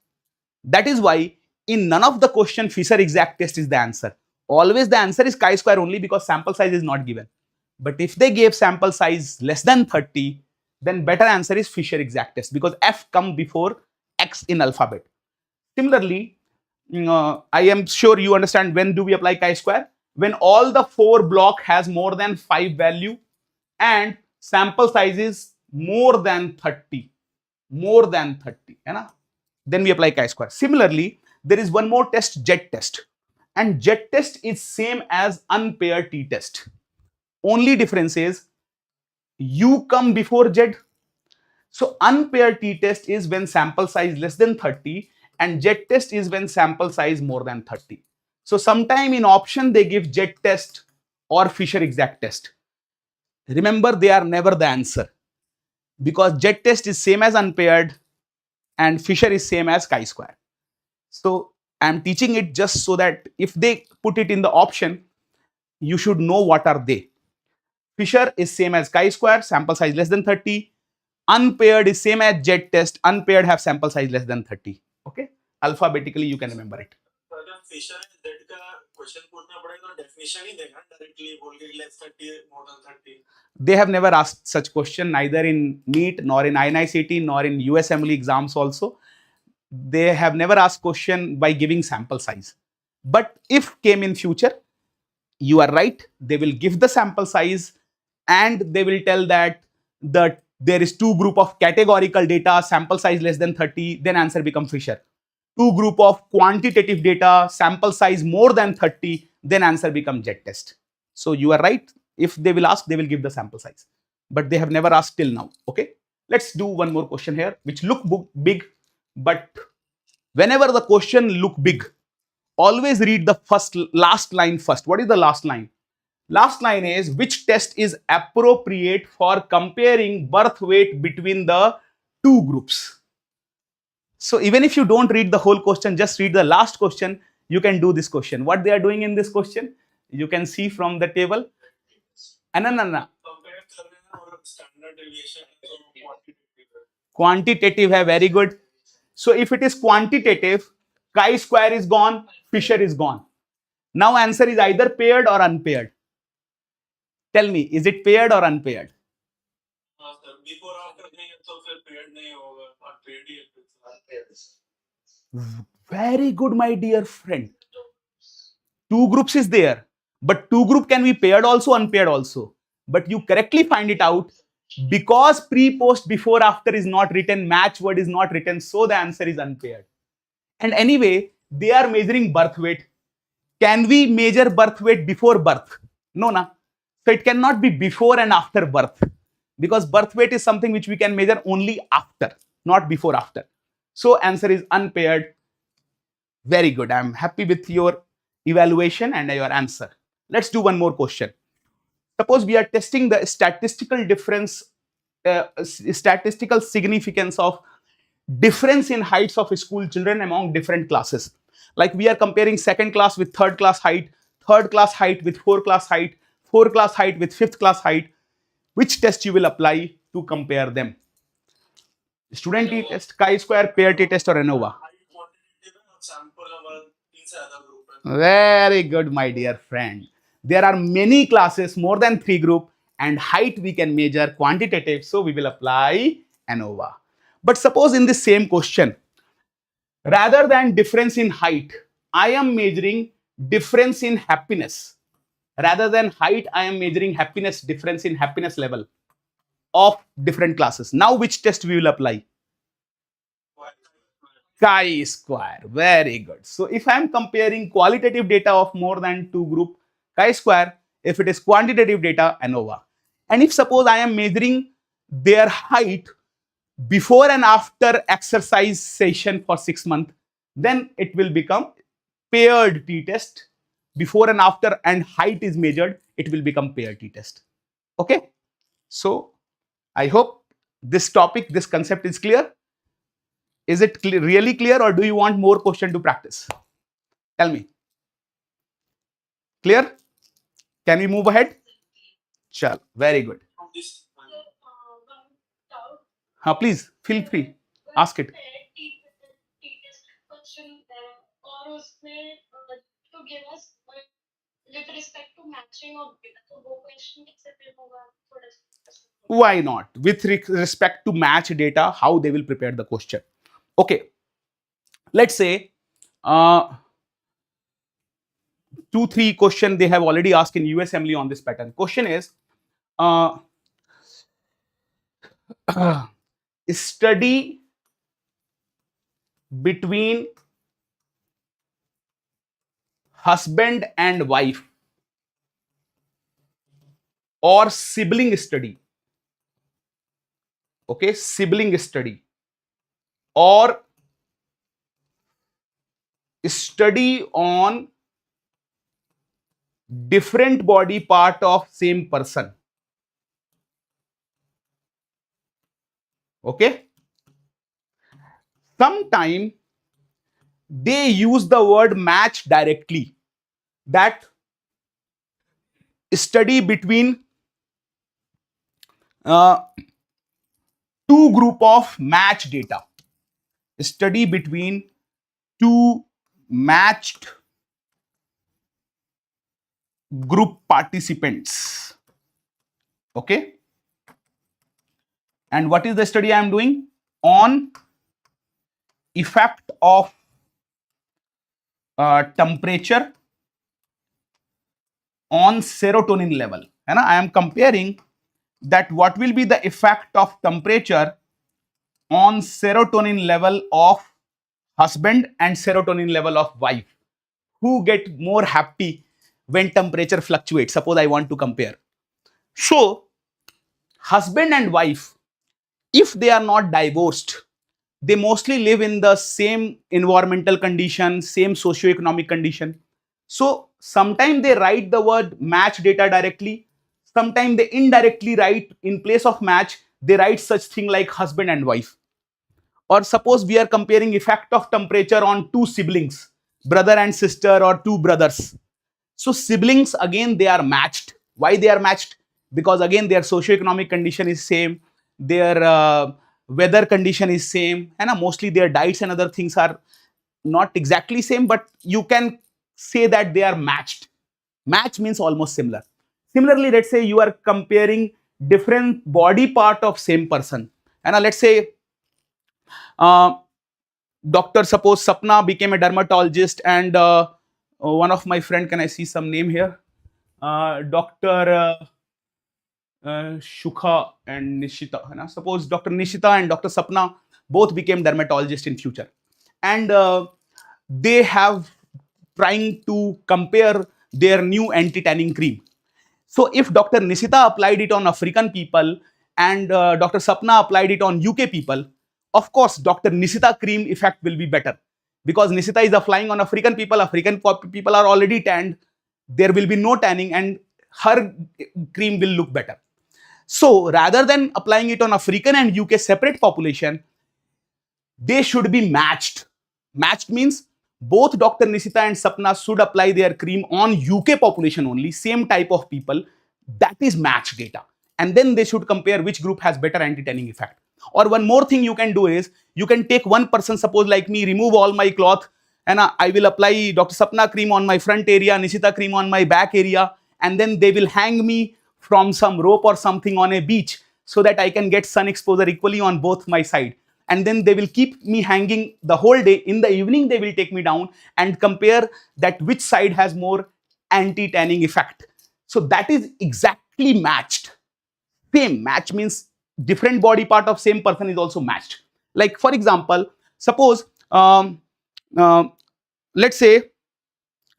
That is why in none of the question Fisher exact test is the answer. Always the answer is chi-square only, because sample size is not given. But if they gave sample size less than 30, then better answer is Fisher exact test, because f come before x in alphabet. Similarly, I am sure you understand, when do we apply chi-square? When all the four block has more than 5 value and sample size is more than 30, then we apply chi-square. Similarly, there is one more test, jet test, and jet test is same as unpaired T-test. Only difference is U come before Z. So unpaired T-test is when sample size less than 30, and jet test is when sample size more than 30. So sometime in option they give jet test or Fisher exact test. Remember, they are never the answer, because jet test is same as unpaired and Fisher is same as chi-square. So I'm teaching it just so that if they put it in the option, you should know what are they. Fisher is same as chi-square, sample size less than 30. Unpaired is same as jet test, unpaired have sample size less than 30. Okay, alphabetically you can remember it. Fisher and Z का question पूछना पड़ेगा तो definition ही देगा directly बोल के less 30 more than 30. They have never asked such question, neither in NEET nor in INICET nor in USMLE exams also. They have never asked question by giving sample size. But if came in future, you are right, they will give the sample size and they will tell that there is two group of categorical data, sample size less than 30, then answer become Fisher. Two group of quantitative data, sample size more than 30, then answer become jet test. So you are right. If they will ask, they will give the sample size, but they have never asked till now. Okay, let's do one more question here, which look big, but whenever the question look big, always read the last line first. What is the last line? Last line is, which test is appropriate for comparing birth weight between the two groups? So even if you don't read the whole question, just read the last question, you can do this question. What they are doing in this question, you can see from the table. No. Compare करने और standard deviation Quantitative है, very good. So if it is quantitative, chi-square is gone, Fisher is gone. Now answer is either paired or unpaired. Tell me, is it paired or unpaired? हाँ sir, before after नहीं है तो फिर paid नहीं होगा, unpaid ही है। Very good, my dear friend. Two groups is there, but two group can be paired also, unpaired also. But you correctly find it out because pre, post, before, after is not written, match word is not written, so the answer is unpaired. And anyway, they are measuring birth weight. Can we measure birth weight before birth? No, na. So it cannot be before and after birth because birth weight is something which we can measure only after, not before after. So answer is unpaired. Very good. I'm happy with your evaluation and your answer. Let's do one more question. Suppose we are testing the statistical difference, statistical significance of difference in heights of school children among different classes. Like we are comparing second class with third class height with fourth class height, fourth class height with fifth class height. Which test you will apply to compare them? Student T-test, chi-square, pair T-test, or ANOVA? Very good, my dear friend. There are many classes, more than 3 group, and height we can measure quantitative, so we will apply ANOVA. But suppose in the same question, rather than difference in height, I am measuring difference in happiness. Rather than height, I am measuring happiness, difference in happiness level of different classes. Now which test we will apply? Chi-square. Very good. So if I am comparing qualitative data of more than 2 group, chi-square. If it is quantitative data, ANOVA. And if suppose I am measuring their height before and after exercise session for 6 months, then it will become paired T-test. Before and after and height is measured, it will become paired T-test. Okay. So I hope this topic, this concept is clear. Is it really clear, or do you want more question to practice? Tell me. Clear? Can we move ahead? Chal, very good. Please feel free. Ask it. To give us with respect to matching of data, तो वो question कैसे फिर होगा थोड़ा सा? Why not? With respect to match data, how they will prepare the question. Okay. Let's say 2-3 question they have already asked in USMLE on this pattern. Question is study between husband and wife or sibling study. Okay, sibling study or study on different body part of same person. Okay. Sometime they use the word match directly. That study between two group of match data. Study between two matched group participants. Okay. And what is the study I am doing? On effect of temperature on serotonin level. And I am comparing that what will be the effect of temperature on serotonin level of husband and serotonin level of wife. Who get more happy when temperature fluctuates? Suppose I want to compare. So, husband and wife, if they are not divorced, they mostly live in the same environmental condition, same socio-economic condition. So sometimes they write the word match data directly. Sometimes they indirectly write, in place of match, they write such thing like husband and wife. Or suppose we are comparing effect of temperature on two siblings, brother and sister, or two brothers. So siblings, again, they are matched. Why they are matched? Because again, their socio-economic condition is same. Their weather condition is same, and mostly their diets and other things are not exactly same, but you can say that they are matched. Match means almost similar. Similarly, let's say you are comparing different body part of same person, and let's say doctor, suppose Sapna became a dermatologist, and one of my friend, can I see some name here? Dr. Shukha and Nishita. Hai na? Suppose Dr. Nishita and Dr. Sapna both became dermatologists in future, and they have trying to compare their new anti-tanning cream. So if Dr. Nishita applied it on African people and Dr. Sapna applied it on UK people, of course Dr. Nishita cream effect will be better, because Nishita is applying on African people. African people are already tanned. There will be no tanning, and her cream will look better. So rather than applying it on African and UK separate population, they should be matched. Matched means both Dr. Nishita and Sapna should apply their cream on UK population only, same type of people. That is match data. And then they should compare which group has better anti-tanning effect. Or one more thing you can do is, you can take one person, suppose like me, remove all my cloth, and I will apply Dr. Sapna cream on my front area, Nishita cream on my back area, and then they will hang me from some rope or something on a beach, so that I can get sun exposure equally on both my side. And then they will keep me hanging the whole day. In the evening they will take me down and compare that which side has more anti-tanning effect. So that is exactly matched. Same. Match means different body part of same person is also matched. Like for example, suppose uh, let's say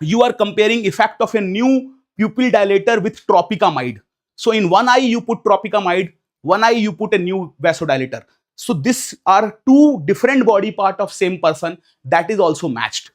you are comparing effect of a new pupil dilator with tropicamide. So in one eye you put tropicamide, one eye you put a new vasodilator. So these are two different body part of same person, that is also matched.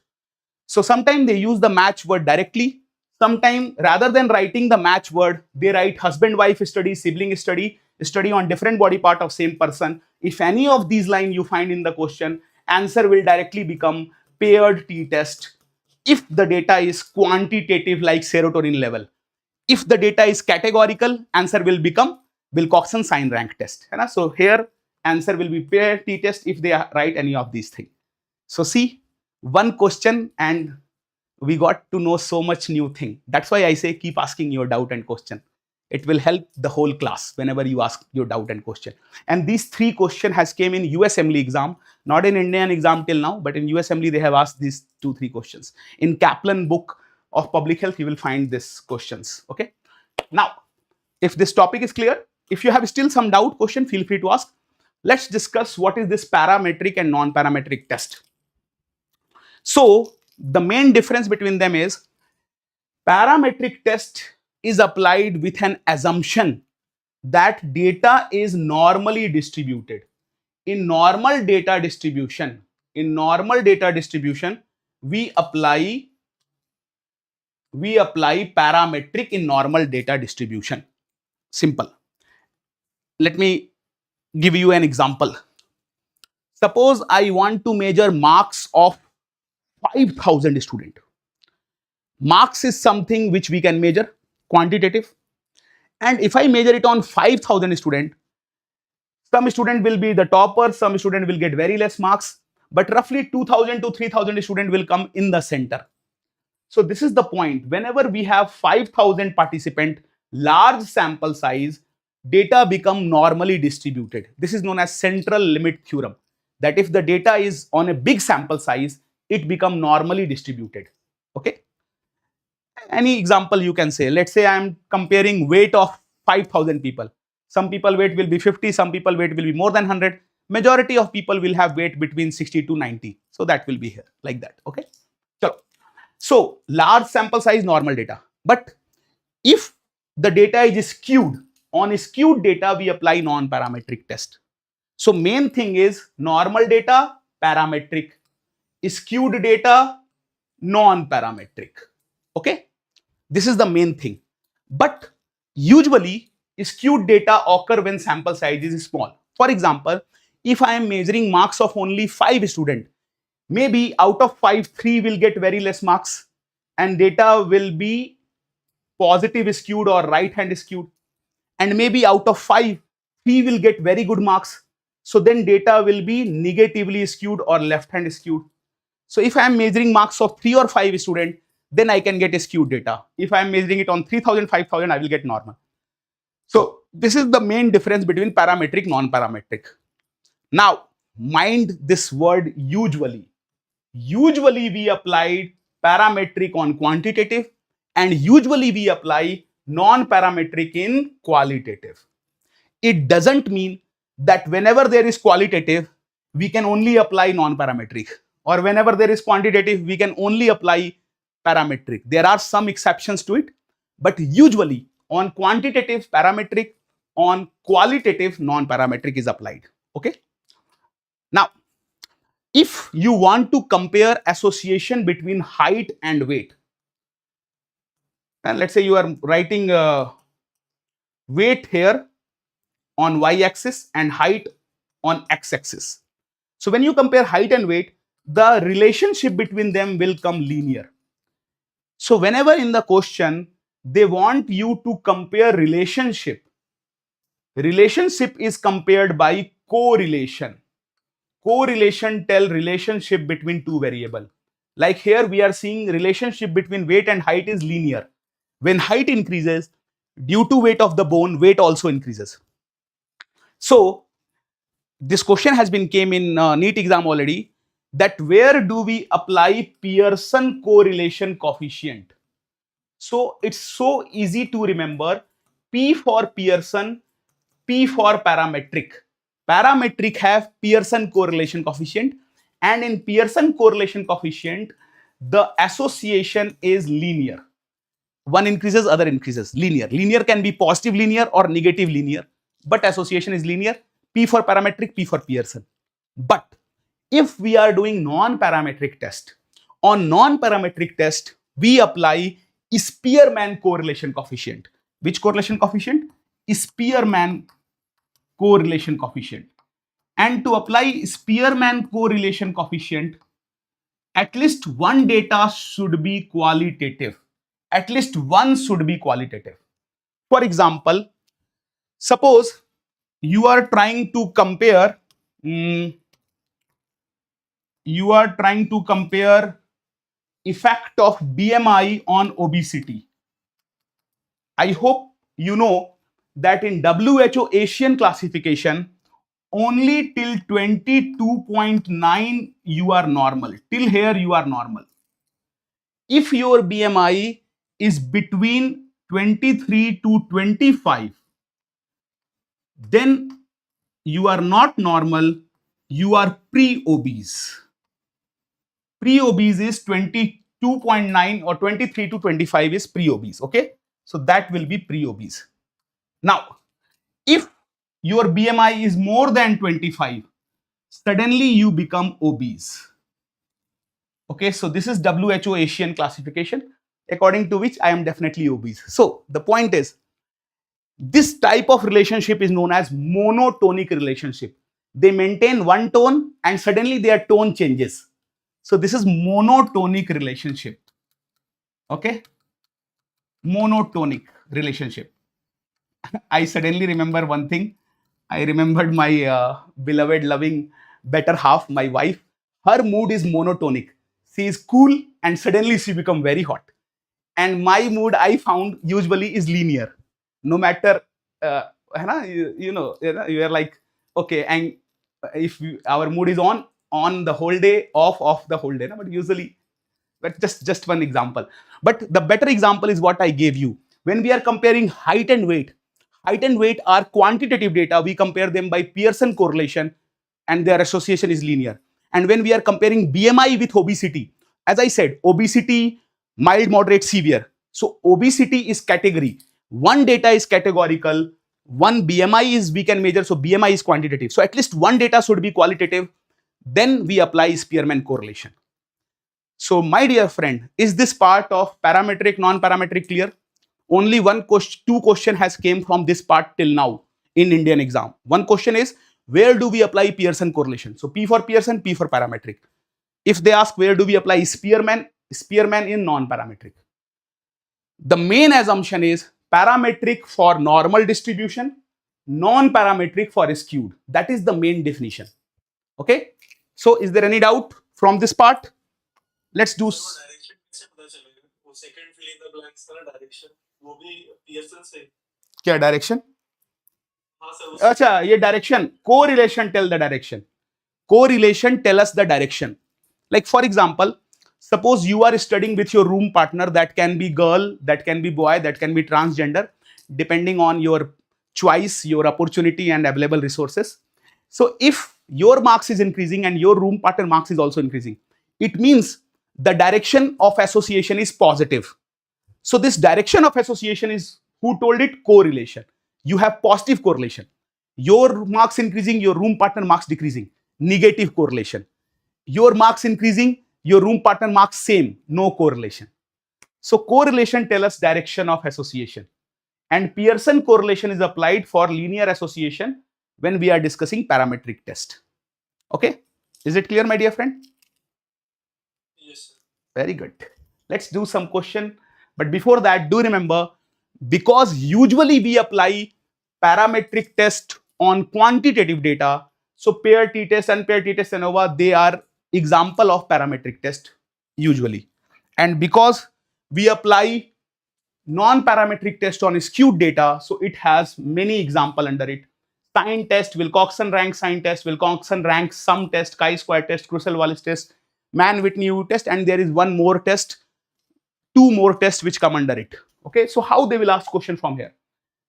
So sometimes they use the match word directly. Sometimes rather than writing the match word, they write husband-wife study, sibling study, study on different body part of same person. If any of these lines you find in the question, answer will directly become paired t-test. If the data is quantitative like serotonin level, if the data is categorical, answer will become Wilcoxon sign rank test. So here answer will be paired t-test if they write any of these things. So see, one question and we got to know so much new thing. That's why I say keep asking your doubt and question. It will help the whole class whenever you ask your doubt and question. And these three questions has came in US Assembly exam, not in Indian exam till now, but in US Assembly they have asked these 2-3 questions. In Kaplan book of public health you will find these questions. Okay. Now, if this topic is clear, if you have still some doubt question, feel free to ask. Let's discuss what is this parametric and non-parametric test. So the main difference between them is, parametric test is applied with an assumption that data is normally distributed. In normal data distribution, we apply parametric in normal data distribution. Simple. Let me give you an example. Suppose I want to measure marks of 5,000 students. Marks is something which we can measure, quantitative. And if I measure it on 5,000 students, some student will be the topper, some student will get very less marks, but roughly 2,000 to 3,000 student will come in the center. So this is the point. Whenever we have 5,000 participant, large sample size, data become normally distributed. This is known as central limit theorem. That if the data is on a big sample size, it become normally distributed. Okay. Any example you can say. Let's say I am comparing weight of 5,000 people. Some people weight will be 50, some people weight will be more than 100. Majority of people will have weight between 60 to 90. So that will be here like that. Okay. So large sample size, normal data. But if the data is skewed, on skewed data we apply non-parametric test. So main thing is normal data, parametric, skewed data, non-parametric. Okay. This is the main thing. But usually skewed data occur when sample size is small. For example, if I am measuring marks of only 5 students, maybe out of 5, 3 will get very less marks and data will be positive skewed or right hand skewed. And maybe out of 5, 3 will get very good marks So then data will be negatively skewed or left hand skewed. So if I am measuring marks of 3 or 5 students, then I can get a skewed data. If I am measuring it on 3000, 5000, I will get normal. So this is the main difference between parametric, non-parametric. Now, mind this word usually. Usually we applied parametric on quantitative and usually we apply non-parametric in qualitative. It doesn't mean that whenever there is qualitative, we can only apply non-parametric, or whenever there is quantitative, we can only apply parametric. There are some exceptions to it, but usually on quantitative parametric, on qualitative non-parametric is applied. Okay. Now, if you want to compare association between height and weight, and let's say you are writing weight here on y-axis and height on x-axis. So when you compare height and weight, the relationship between them will come linear. So whenever in the question they want you to compare relationship is compared by correlation. Correlation tell relationship between two variable. Like here we are seeing relationship between weight and height is linear. When height increases, due to weight of the bone, weight also increases. So this question has been came in NEET exam already, that where do we apply Pearson correlation coefficient? So it's so easy to remember. P for Pearson, P for parametric. Parametric have Pearson correlation coefficient, and in Pearson correlation coefficient, the association is linear. One increases, other increases. Linear. Linear can be positive linear or negative linear, but association is linear. P for parametric, P for Pearson. But if we are doing non-parametric test, on non-parametric test, we apply Spearman correlation coefficient. Which correlation coefficient? Spearman correlation coefficient. And to apply Spearman correlation coefficient, at least one data should be qualitative. At least one should be qualitative. For example, suppose you are trying to compare effect of BMI on obesity. I hope you know that in WHO Asian classification, only till 22.9 you are normal. Till here you are normal. If your BMI is between 23 to 25, then you are not normal, you are pre-obese. Pre-obese is 22.9 or 23 to 25 is pre-obese. Okay, so that will be pre-obese. Now, if your BMI is more than 25, suddenly you become obese. Okay, so this is WHO Asian classification, according to which I am definitely obese. So the point is, this type of relationship is known as monotonic relationship. They maintain one tone and suddenly their tone changes. So this is monotonic relationship. Okay, monotonic relationship. I suddenly remember one thing. I remembered my beloved, loving, better half, my wife. Her mood is monotonic. She is cool and suddenly she become very hot. And my mood, I found, usually is linear. No matter, you are like, okay, and if our mood is on the whole day, off the whole day. But usually, but just one example. But the better example is what I gave you. When we are comparing height and weight are quantitative data. We compare them by Pearson correlation and their association is linear. And when we are comparing BMI with obesity, as I said, obesity, mild, moderate, severe. So obesity is category. One data is categorical. One BMI is we can measure. So BMI is quantitative. So at least one data should be qualitative. Then we apply Spearman correlation. So my dear friend, is this part of parametric, non-parametric clear? Only two question has came from this part till now in Indian exam. One question is, where do we apply Pearson correlation? So P for Pearson, P for parametric. If they ask where do we apply Spearman in non-parametric. The main assumption is parametric for normal distribution, non-parametric for skewed. That is the main definition. Okay. So is there any doubt from this part? Let's do. Direction कैसे पता चलेगा? वो second fill in the blanks का direction वो भी Pearson से क्या direction? हाँ सर अच्छा, ये direction correlation tell the direction. Correlation tell us the direction. Like for example, suppose you are studying with your room partner, that can be girl, that can be boy, that can be transgender, depending on your choice, your opportunity and available resources. So if your marks is increasing and your room partner marks is also increasing, it means the direction of association is positive. So this direction of association is, who told it? Correlation. You have positive correlation. Your marks increasing, your room partner marks decreasing. Negative correlation. Your marks increasing, your room partner marks same. No correlation. So correlation tell us direction of association. And Pearson correlation is applied for linear association when we are discussing parametric test. Okay? Is it clear, my dear friend? Yes, sir. Very good. Let's do some question. But before that, do remember, because usually we apply parametric test on quantitative data, so paired T-test, unpaired T-test, ANOVA, they are example of parametric test usually. And because we apply non-parametric test on skewed data, so it has many example under it. Sign test, Wilcoxon rank sign test, Wilcoxon rank sum test, chi-square test, Kruskal-Wallis test, Mann-Whitney test, and there is one more test, two more tests which come under it. Okay, so how they will ask question from here?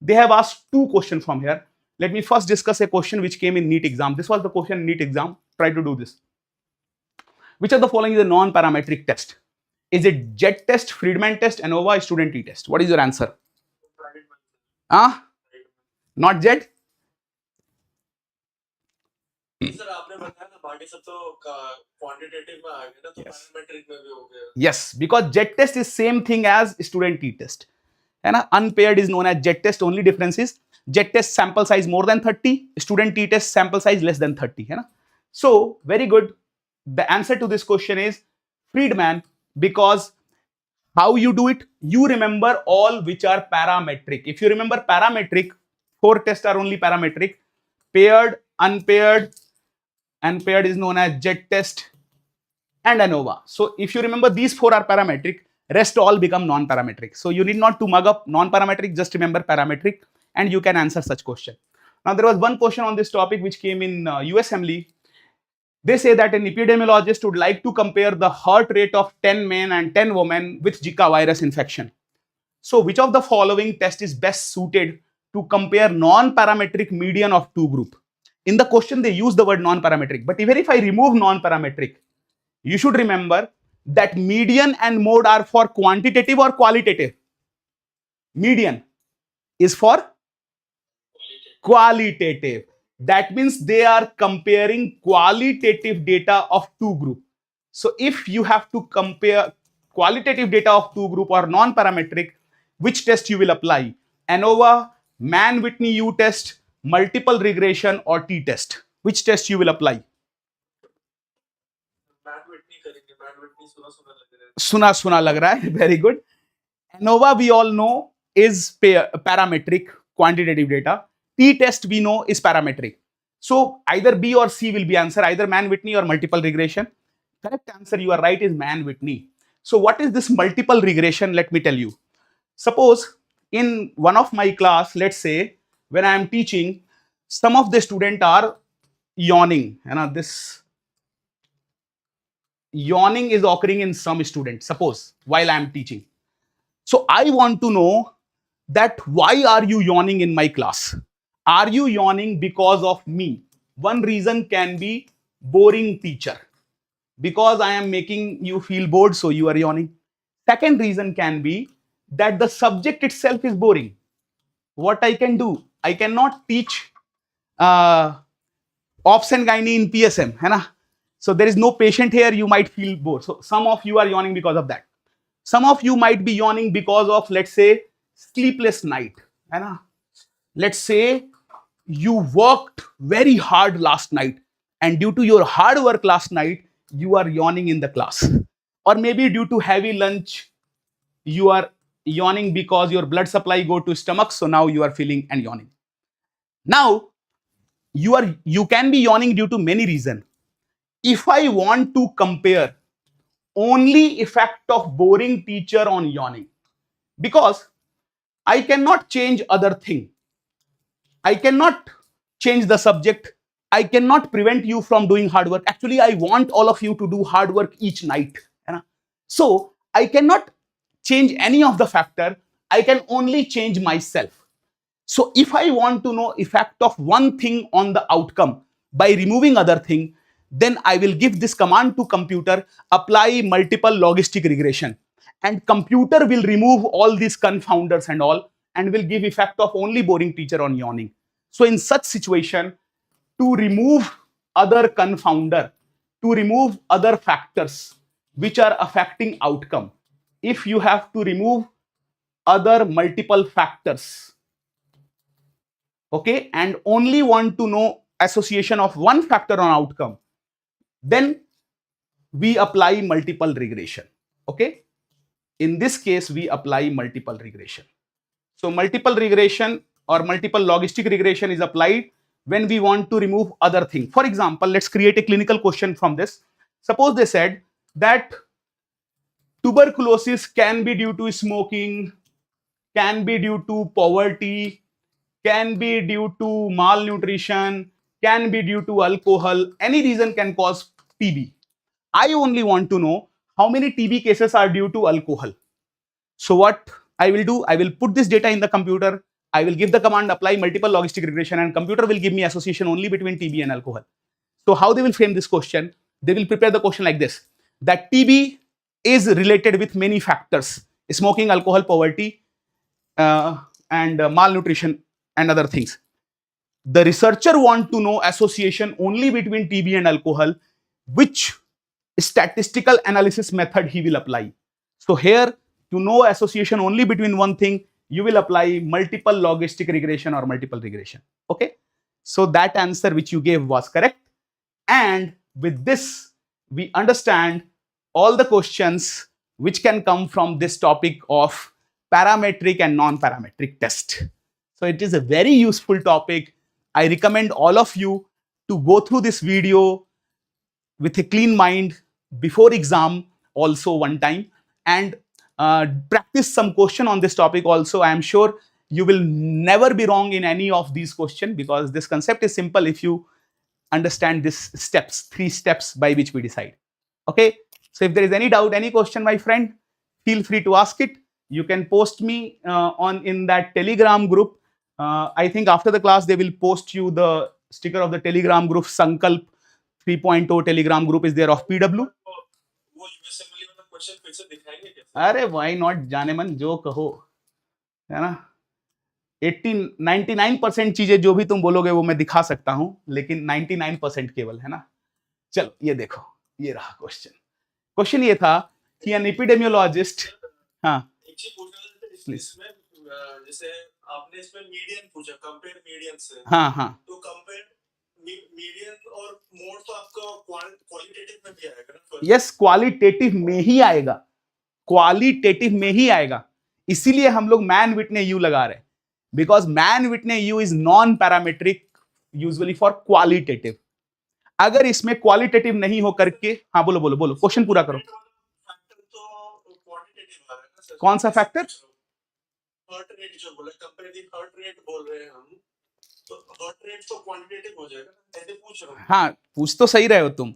They have asked two questions from here. Let me first discuss a question which came in NEET exam. This was the question in NEET exam. Try to do this. Which of the following is a non-parametric test? Is it JET test, Friedman test, ANOVA, student T-test? What is your answer? Not JET? Sir आपने बताया ना बाकी सब तो quantitative में आ गया ना तो पैरामेट्रिक में भी हो गया. Yes, because JET test is same thing as student T-test. And unpaired is known as JET test. Only difference is JET test sample size more than 30, student T-test sample size less than 30. So very good. The answer to this question is Friedman, because how you do it? You remember all which are parametric. If you remember parametric, 4 tests are only parametric. Paired, unpaired, unpaired is known as JET test and ANOVA. So if you remember, these 4 are parametric, rest all become non-parametric. So you need not to mug up non-parametric, just remember parametric and you can answer such question. Now there was one question on this topic which came in USMLE. They say that an epidemiologist would like to compare the heart rate of 10 men and 10 women with Zika virus infection. So which of the following test is best suited to compare non-parametric median of two group? In the question they use the word non-parametric, but even if I remove non-parametric, you should remember that median and mode are for quantitative or qualitative. Median is for qualitative. That means they are comparing qualitative data of two group. So if you have to compare qualitative data of two group or non-parametric, which test you will apply? ANOVA, Mann-Whitney test, multiple regression or T-test? Which test you will apply? सुना लग रहा है. Very good. ANOVA we all know is parametric quantitative data. T-test we know is parametric. So either B or C will be answer, either Mann-Whitney or multiple regression. Correct answer, you are right, is Mann-Whitney. So what is this multiple regression? Let me tell you. Suppose in one of my class, let's say when I am teaching, some of the students are yawning. This yawning is occurring in some students, suppose, while I am teaching. So I want to know that why are you yawning in my class? Are you yawning because of me? One reason can be boring teacher. Because I am making you feel bored, so you are yawning. Second reason can be that the subject itself is boring. What I can do? I cannot teach ops and gynae in PSM. So there is no patient here, you might feel bored. So some of you are yawning because of that. Some of you might be yawning because of, let's say, sleepless night. Let's say you worked very hard last night and due to your hard work last night, you are yawning in the class. Or maybe due to heavy lunch, you are yawning because your blood supply go to stomach, so now you are feeling and yawning. Now you can be yawning due to many reasons. If I want to compare only effect of boring teacher on yawning, because I cannot change other thing, I cannot change the subject, I cannot prevent you from doing hard work. Actually, I want all of you to do hard work each night. So I cannot change any of the factor. I can only change myself. So if I want to know effect of one thing on the outcome by removing other thing, then I will give this command to computer, apply multiple logistic regression, and computer will remove all these confounders and all, and will give effect of only boring teacher on yawning. So in such situation, to remove other confounder, to remove other factors which are affecting outcome, if you have to remove other multiple factors, okay, and only want to know association of one factor on outcome, then we apply multiple regression. Okay, in this case we apply multiple regression. So multiple regression or multiple logistic regression is applied when we want to remove other thing. For example, let's create a clinical question from this. Suppose they said that tuberculosis can be due to smoking, can be due to poverty, can be due to malnutrition, can be due to alcohol. Any reason can cause TB. I only want to know how many TB cases are due to alcohol. So what I will do, I will put this data in the computer. I will give the command apply multiple logistic regression, and computer will give me association only between TB and alcohol. So how they will frame this question? They will prepare the question like this: that TB is related with many factors: smoking, alcohol, poverty, and malnutrition and other things. The researcher want to know association only between TB and alcohol, which statistical analysis method he will apply. So here, to know association only between one thing, you will apply multiple logistic regression or multiple regression. Okay, so that answer which you gave was correct. And with this, we understand all the questions which can come from this topic of parametric and non-parametric test. So it is a very useful topic. I recommend all of you to go through this video with a clean mind before exam also one time, and practice some question on this topic also. I am sure you will never be wrong in any of these questions, because this concept is simple if you understand these steps, 3 steps by which we decide. Okay, so if there is any doubt, any question, my friend, feel free to ask it. You can post me on in that Telegram group. I think after the class they will post you the sticker of the Telegram group. Sankalp 3.0 Telegram group is there of PW. अरे why not, जाने मन जो कहो, है ना। 99% चीजें जो भी तुम बोलोगे वो मैं दिखा सकता हूं, लेकिन 99% केवल, है ना। चलो ये देखो, ये रहा क्वेश्चन। क्वेश्चन ये था कि एन एपिडेमियोलॉजिस्ट, हाँ प्लीज, जैसे आपने इसमें मीडियन पूछा, कंपेयर मीडियन से, हाँ हाँ, तो कंपेयर मीडियन और मोड तो आपका क्वालिटेटिव में भी आएगा ना? यस, क्वालिटेटिव में ही आएगा, क्वालिटेटिव में ही आएगा। इसीलिए हम लोग मैन विटने यू लगा रहे हैं, because Mann Whitney U is non parametric usually for qualitative. अगर इसमें क्वालिटेटिव नहीं हो करके, हाँ बोलो बोलो बोलो, क्वेश्चन पूरा करो। कौन सा फैक्टर? हर्ट रेट जो बोला, कंपैरेटिव हर्ट रेट बोल रहे हैं हम, तो हर्ट रेट तो क्वांटिटेटिव हो जाएगा, ऐसे पूछ रहा हूं। हाँ, पूछ तो सही रहे हो तुम।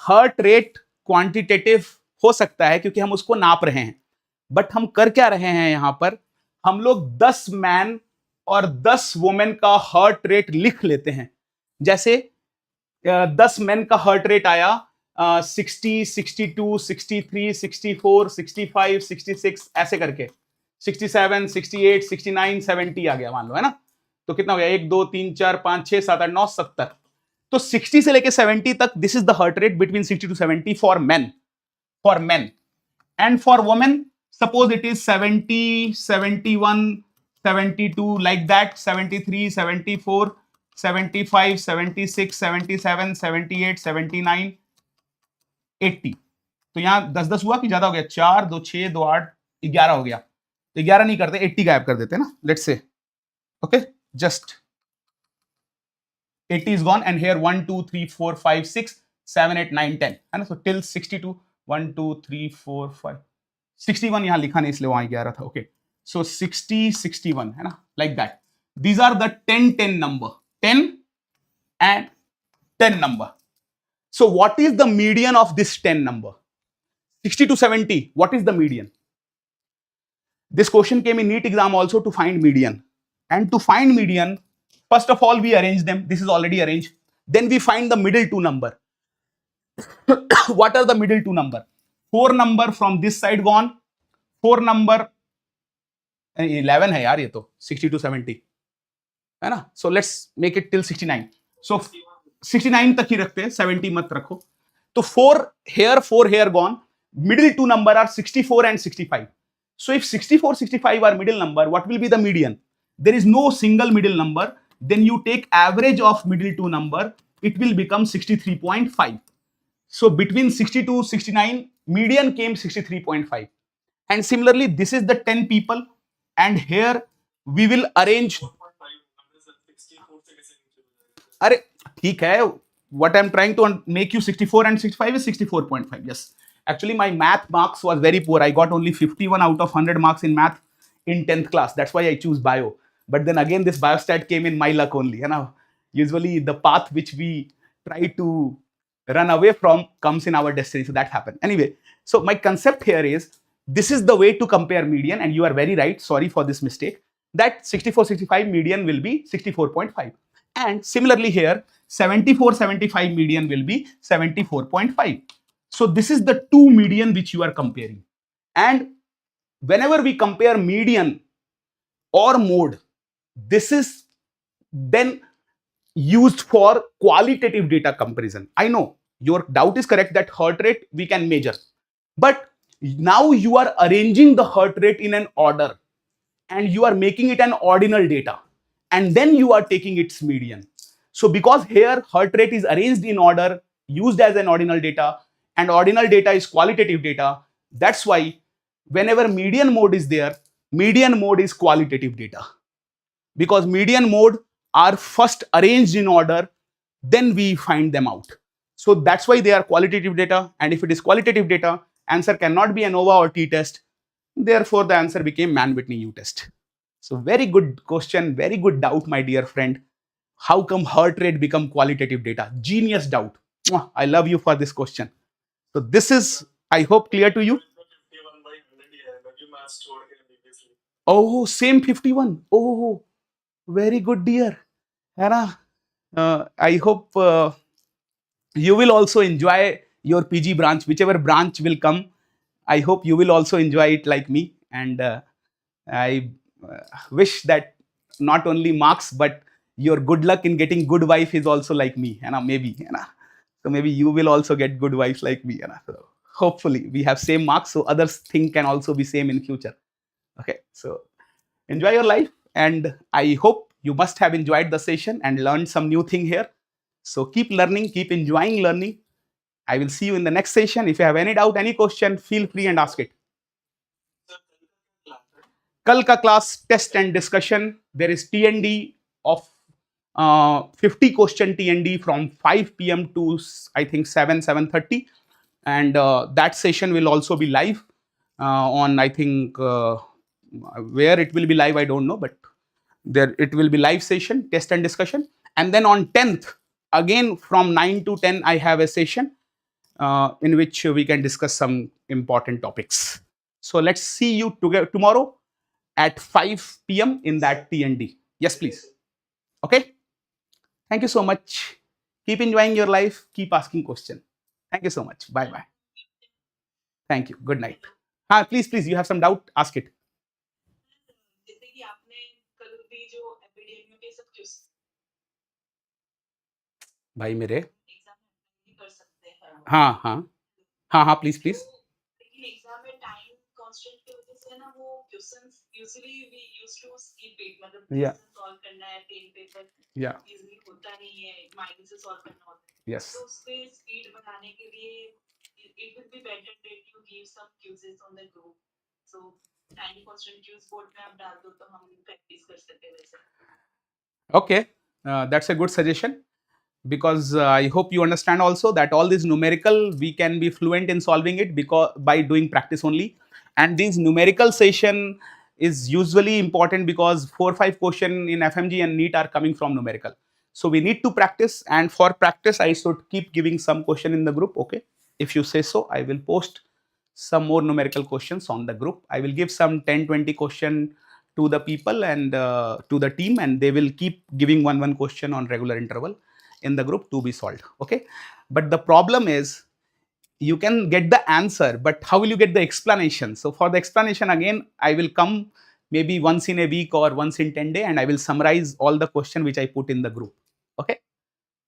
हर्ट रेट क्वांटिटेटिव हो सकता है क्योंकि हम उसको नाप रहे हैं, बट हम कर क्या रहे हैं यहां पर, हम लोग 10 मैन और 10 वुमेन का हर्ट रेट लिख लेते हैं। जैसे 10 मैन का हर्ट रेट आया 60, 62, 63, 64, 65, 66 ऐसे करके, 67, 68, 69, 70 आ गया मान लो, है ना। तो कितना हो गया, 1 2 3 4 5 6 7 8 9 70। तो 60 से लेके 70 तक, this is the heart rate between 60 to 70 for main, and for women suppose it is 70, 71, 72 like that, 73, 74, 75, 76, 77, 78, 79, 80। तो यहां 10-10 हुआ कि ज्यादा हो गया, 4 2 6 2 8 11 हो गया। तो 11 नहीं करते, 80 गायब कर देते ना, let's say. Okay, just 80 is gone, and here 1 2 3 4 5 6 7 8 9 10 है ना. So till 62 1 2 3 4 5 61 यहाँ लिखा नहीं इसलिए वहां 11 था. ओके, so 60 61 है ना, like that. These are the 10 number, 10 and 10 number. So what is the median of this 10 number? 60 to 70, what is the median? This question came in NEET exam also, to find median. And to find median, first of all, we arrange them. This is already arranged. Then we find the middle two number. What are the middle two number? 4 number from this side gone. 4 number 11 है यार ये तो 60 to 70 है ना. So let's make it till 69. So 69 तक ही रखते हैं, 70 मत रखो. तो 4 here gone. Middle two number are 64 and 65. So if 64, 65 are middle number, what will be the median? There is no single middle number. Then you take average of middle two number, it will become 63.5. So between 60 to 69, median came 63.5. And similarly, this is the 10 people, and here we will arrange. अरे ठीक है, what I'm trying to make you 64 and 65 is 64.5. Yes. Actually, my math marks was very poor. I got only 51 out of 100 marks in math in 10th class. That's why I choose bio. But then again, this biostat came in my luck only. You know, usually the path which we try to run away from comes in our destiny. So that happened. Anyway, so my concept here is, this is the way to compare median, and you are very right. Sorry for this mistake. That 64, 65 median will be 64.5. And similarly here, 74, 75 median will be 74.5. So this is the two median which you are comparing. And whenever we compare median or mode, this is then used for qualitative data comparison. I know your doubt is correct that heart rate we can measure, but now you are arranging the heart rate in an order, and you are making it an ordinal data, and then you are taking its median. So because here heart rate is arranged in order, used as an ordinal data, and ordinal data is qualitative data, that's why whenever median mode is there, median mode is qualitative data, because median mode are first arranged in order, then we find them out. So that's why they are qualitative data, and if it is qualitative data, answer cannot be ANOVA or T-test. Therefore, the answer became Mann-Whitney U-test. So very good question, very good doubt, my dear friend. How come heart rate become qualitative data? Genius doubt. I love you for this question. So this is, I hope, clear to you. Oh, same 51. Oh, very good, dear. Hannah, I hope you will also enjoy your PG branch, whichever branch will come. I hope you will also enjoy it like me. And I wish that not only marks, but your good luck in getting good wife is also like me. Maybe. So maybe you will also get good wives like me. So hopefully we have same marks, so others think can also be same in future. Okay, so enjoy your life, and I hope you must have enjoyed the session and learned some new thing here. So keep learning, keep enjoying learning. I will see you in the next session. If you have any doubt, any question, feel free and ask it. कल का class test and discussion. There is TND of 50 question TND from 5 p.m. to I think 7:30, and that session will also be live on, I think, where it will be live I don't know, but there it will be live session, test and discussion. And then on 10th, again from 9 to 10, I have a session in which we can discuss some important topics. So let's see you together tomorrow at 5 p.m. in that TND. Yes, please. Okay. Thank you so much. Keep enjoying your life. Keep asking questions. Thank you so much. Bye bye. Thank you. Good night. Please, please. You have some doubt? Ask it. भाई मेरे हाँ हाँ हाँ हाँ please please yeah yeah yes okay, that's a good suggestion. because I hope you understand also that all this numerical we can be fluent in solving it because by doing practice only. And this numerical session is usually important because 4 or 5 question in FMG and NEET are coming from numerical. So we need to practice, and for practice I should keep giving some question in the group. Okay, if you say so, I will post some more numerical questions on the group. I will give some 10-20 question to the people and to the team, and they will keep giving one question on regular interval in the group to be solved. Okay, but the problem is you can get the answer, but how will you get the explanation? So for the explanation, again I will come maybe once in a week or once in 10 days, and I will summarize all the question which I put in the group. Okay,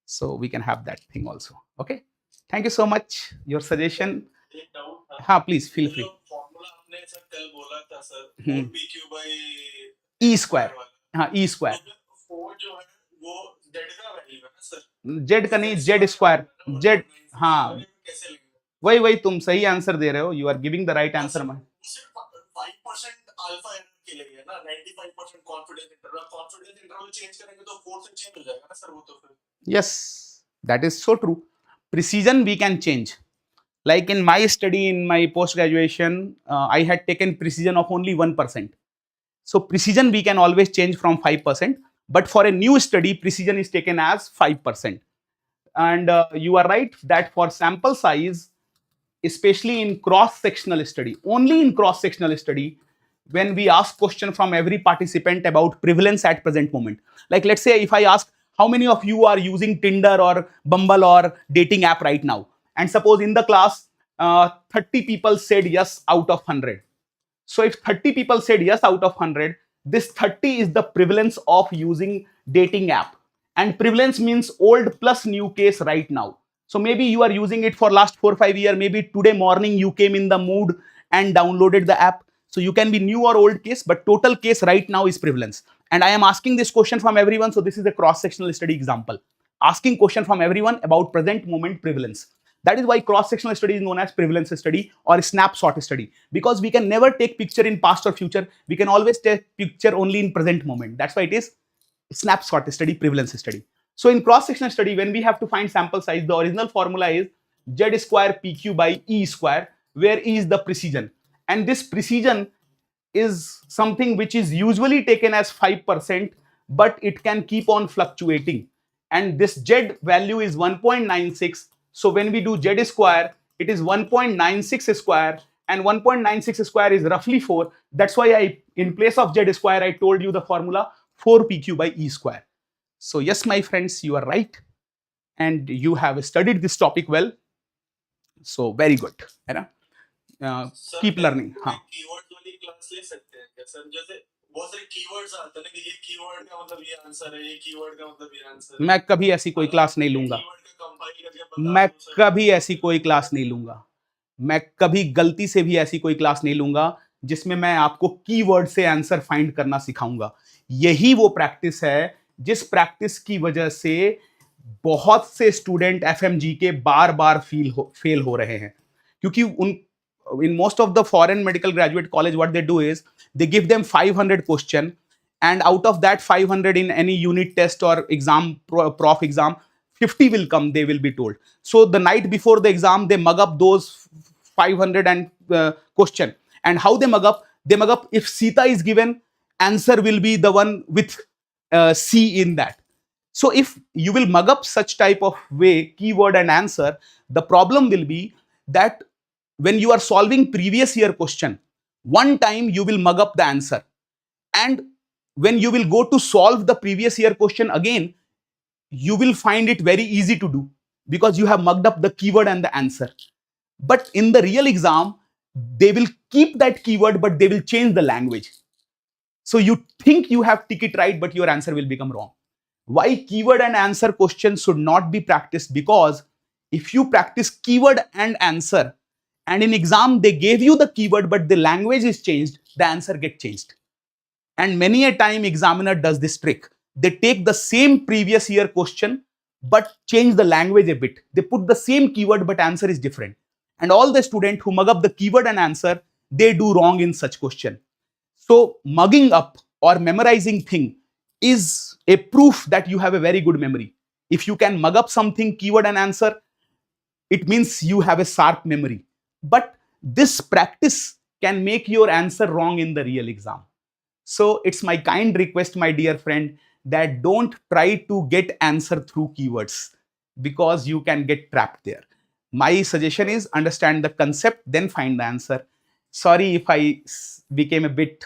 so we can have that thing also. Okay, thank you so much, your suggestion. एक doubt था, हाँ please feel ये free. जो formula आपने sir कल बोला था sir, hmm. 4pq by E square. हाँ ई स्क्वायर. तो 4 जो है वो z का वैल्यू है ना सर, जेड का नहीं, जेड स्क्वायर. जेड, हाँ कैसे लेंगे? वही तुम सही आंसर दे रहे हो, you are giving the right answer. सिर्फ 5% अल्फा एरर के लिए है ना, 95% कॉन्फिडेंस इंटरवल चेंज करेंगे तो 4 से चेंज हो जाएगा ना सर वो तो फिर. Yes, that is so true. Precision we can change. Like in my study, in my post graduation, I had taken precision of only 1%. So precision we can always change from 5%. But for a new study, precision is taken as 5%. And you are right that for sample size, especially in cross-sectional study, only in cross-sectional study, when we ask question from every participant about prevalence at present moment. Like let's say if I ask how many of you are using Tinder or Bumble or dating app right now, and suppose in the class 30 people said yes out of 100. So if 30 people said yes out of 100, this 30 is the prevalence of using dating app, and prevalence means old plus new case right now. So maybe you are using it for last 4 or 5 years, maybe today morning you came in the mood and downloaded the app. So you can be new or old case, but total case right now is prevalence. And I am asking this question from everyone. So this is a cross-sectional study example. Asking question from everyone about present moment prevalence. That is why cross-sectional study is known as prevalence study or snapshot study, because we can never take picture in past or future. We can always take picture only in present moment. That's why it is snapshot study, prevalence study. So in cross-sectional study, when we have to find sample size, the original formula is z square pq by e square, where e is the precision. And this precision is something which is usually taken as 5%, but it can keep on fluctuating. And this z value is 1.96. So when we do z square, it is 1.96 square, and 1.96 square is roughly 4. That's why in place of z square, I told you the formula 4pq by e square. So yes, my friends, you are right, and you have studied this topic well. So very good, है ना? Keep learning. हाँ. Keyword वाली class ले सकते हैं क्या sir? जैसे बहुत सारे कीवर्ड्स आते हैं ना कि ये कीवर्ड का मतलब ये आंसर है, ये कीवर्ड का मतलब ये आंसर है. मैं कभी ऐसी कोई क्लास नहीं लूंगा. मैं कभी ऐसी कोई क्लास नहीं लूंगा. मैं कभी गलती से भी ऐसी कोई क्लास नहीं लूंगा जिसमें मैं आपको कीवर्ड से आंसर फाइंड करना सिखाऊंगा. यही वो प्रैक्टिस है जिस प्रैक्टिस की वजह से बहुत से स्टूडेंट एफएमजी के बार बार फेल हो रहे हैं. क्योंकि उन in most of the foreign medical graduate college, what they do is they give them 500 question, and out of that 500 in any unit test or exam, prof exam, 50 will come, they will be told. So the night before the exam, they mug up those 500 and question. And how they mug up? They mug up if Sita is given, answer will be the one with C in that. So if you will mug up such type of way, keyword and answer, the problem will be that when you are solving previous year question, one time you will mug up the answer, and when you will go to solve the previous year question again, you will find it very easy to do because you have mugged up the keyword and the answer. But in the real exam, they will keep that keyword, but they will change the language. So you think you have tick it right, but your answer will become wrong. Why keyword and answer questions should not be practiced? Because if you practice keyword and answer, and in exam they gave you the keyword but the language is changed, the answer get changed. And many a time examiner does this trick. They take the same previous year question but change the language a bit. They put the same keyword but answer is different. And all the students who mug up the keyword and answer, they do wrong in such question. So mugging up or memorizing thing is a proof that you have a very good memory. If you can mug up something, keyword and answer, it means you have a sharp memory. But this practice can make your answer wrong in the real exam. So it's my kind request, my dear friend, that don't try to get answer through keywords, because you can get trapped there. My suggestion is understand the concept, then find the answer. Sorry if I became a bit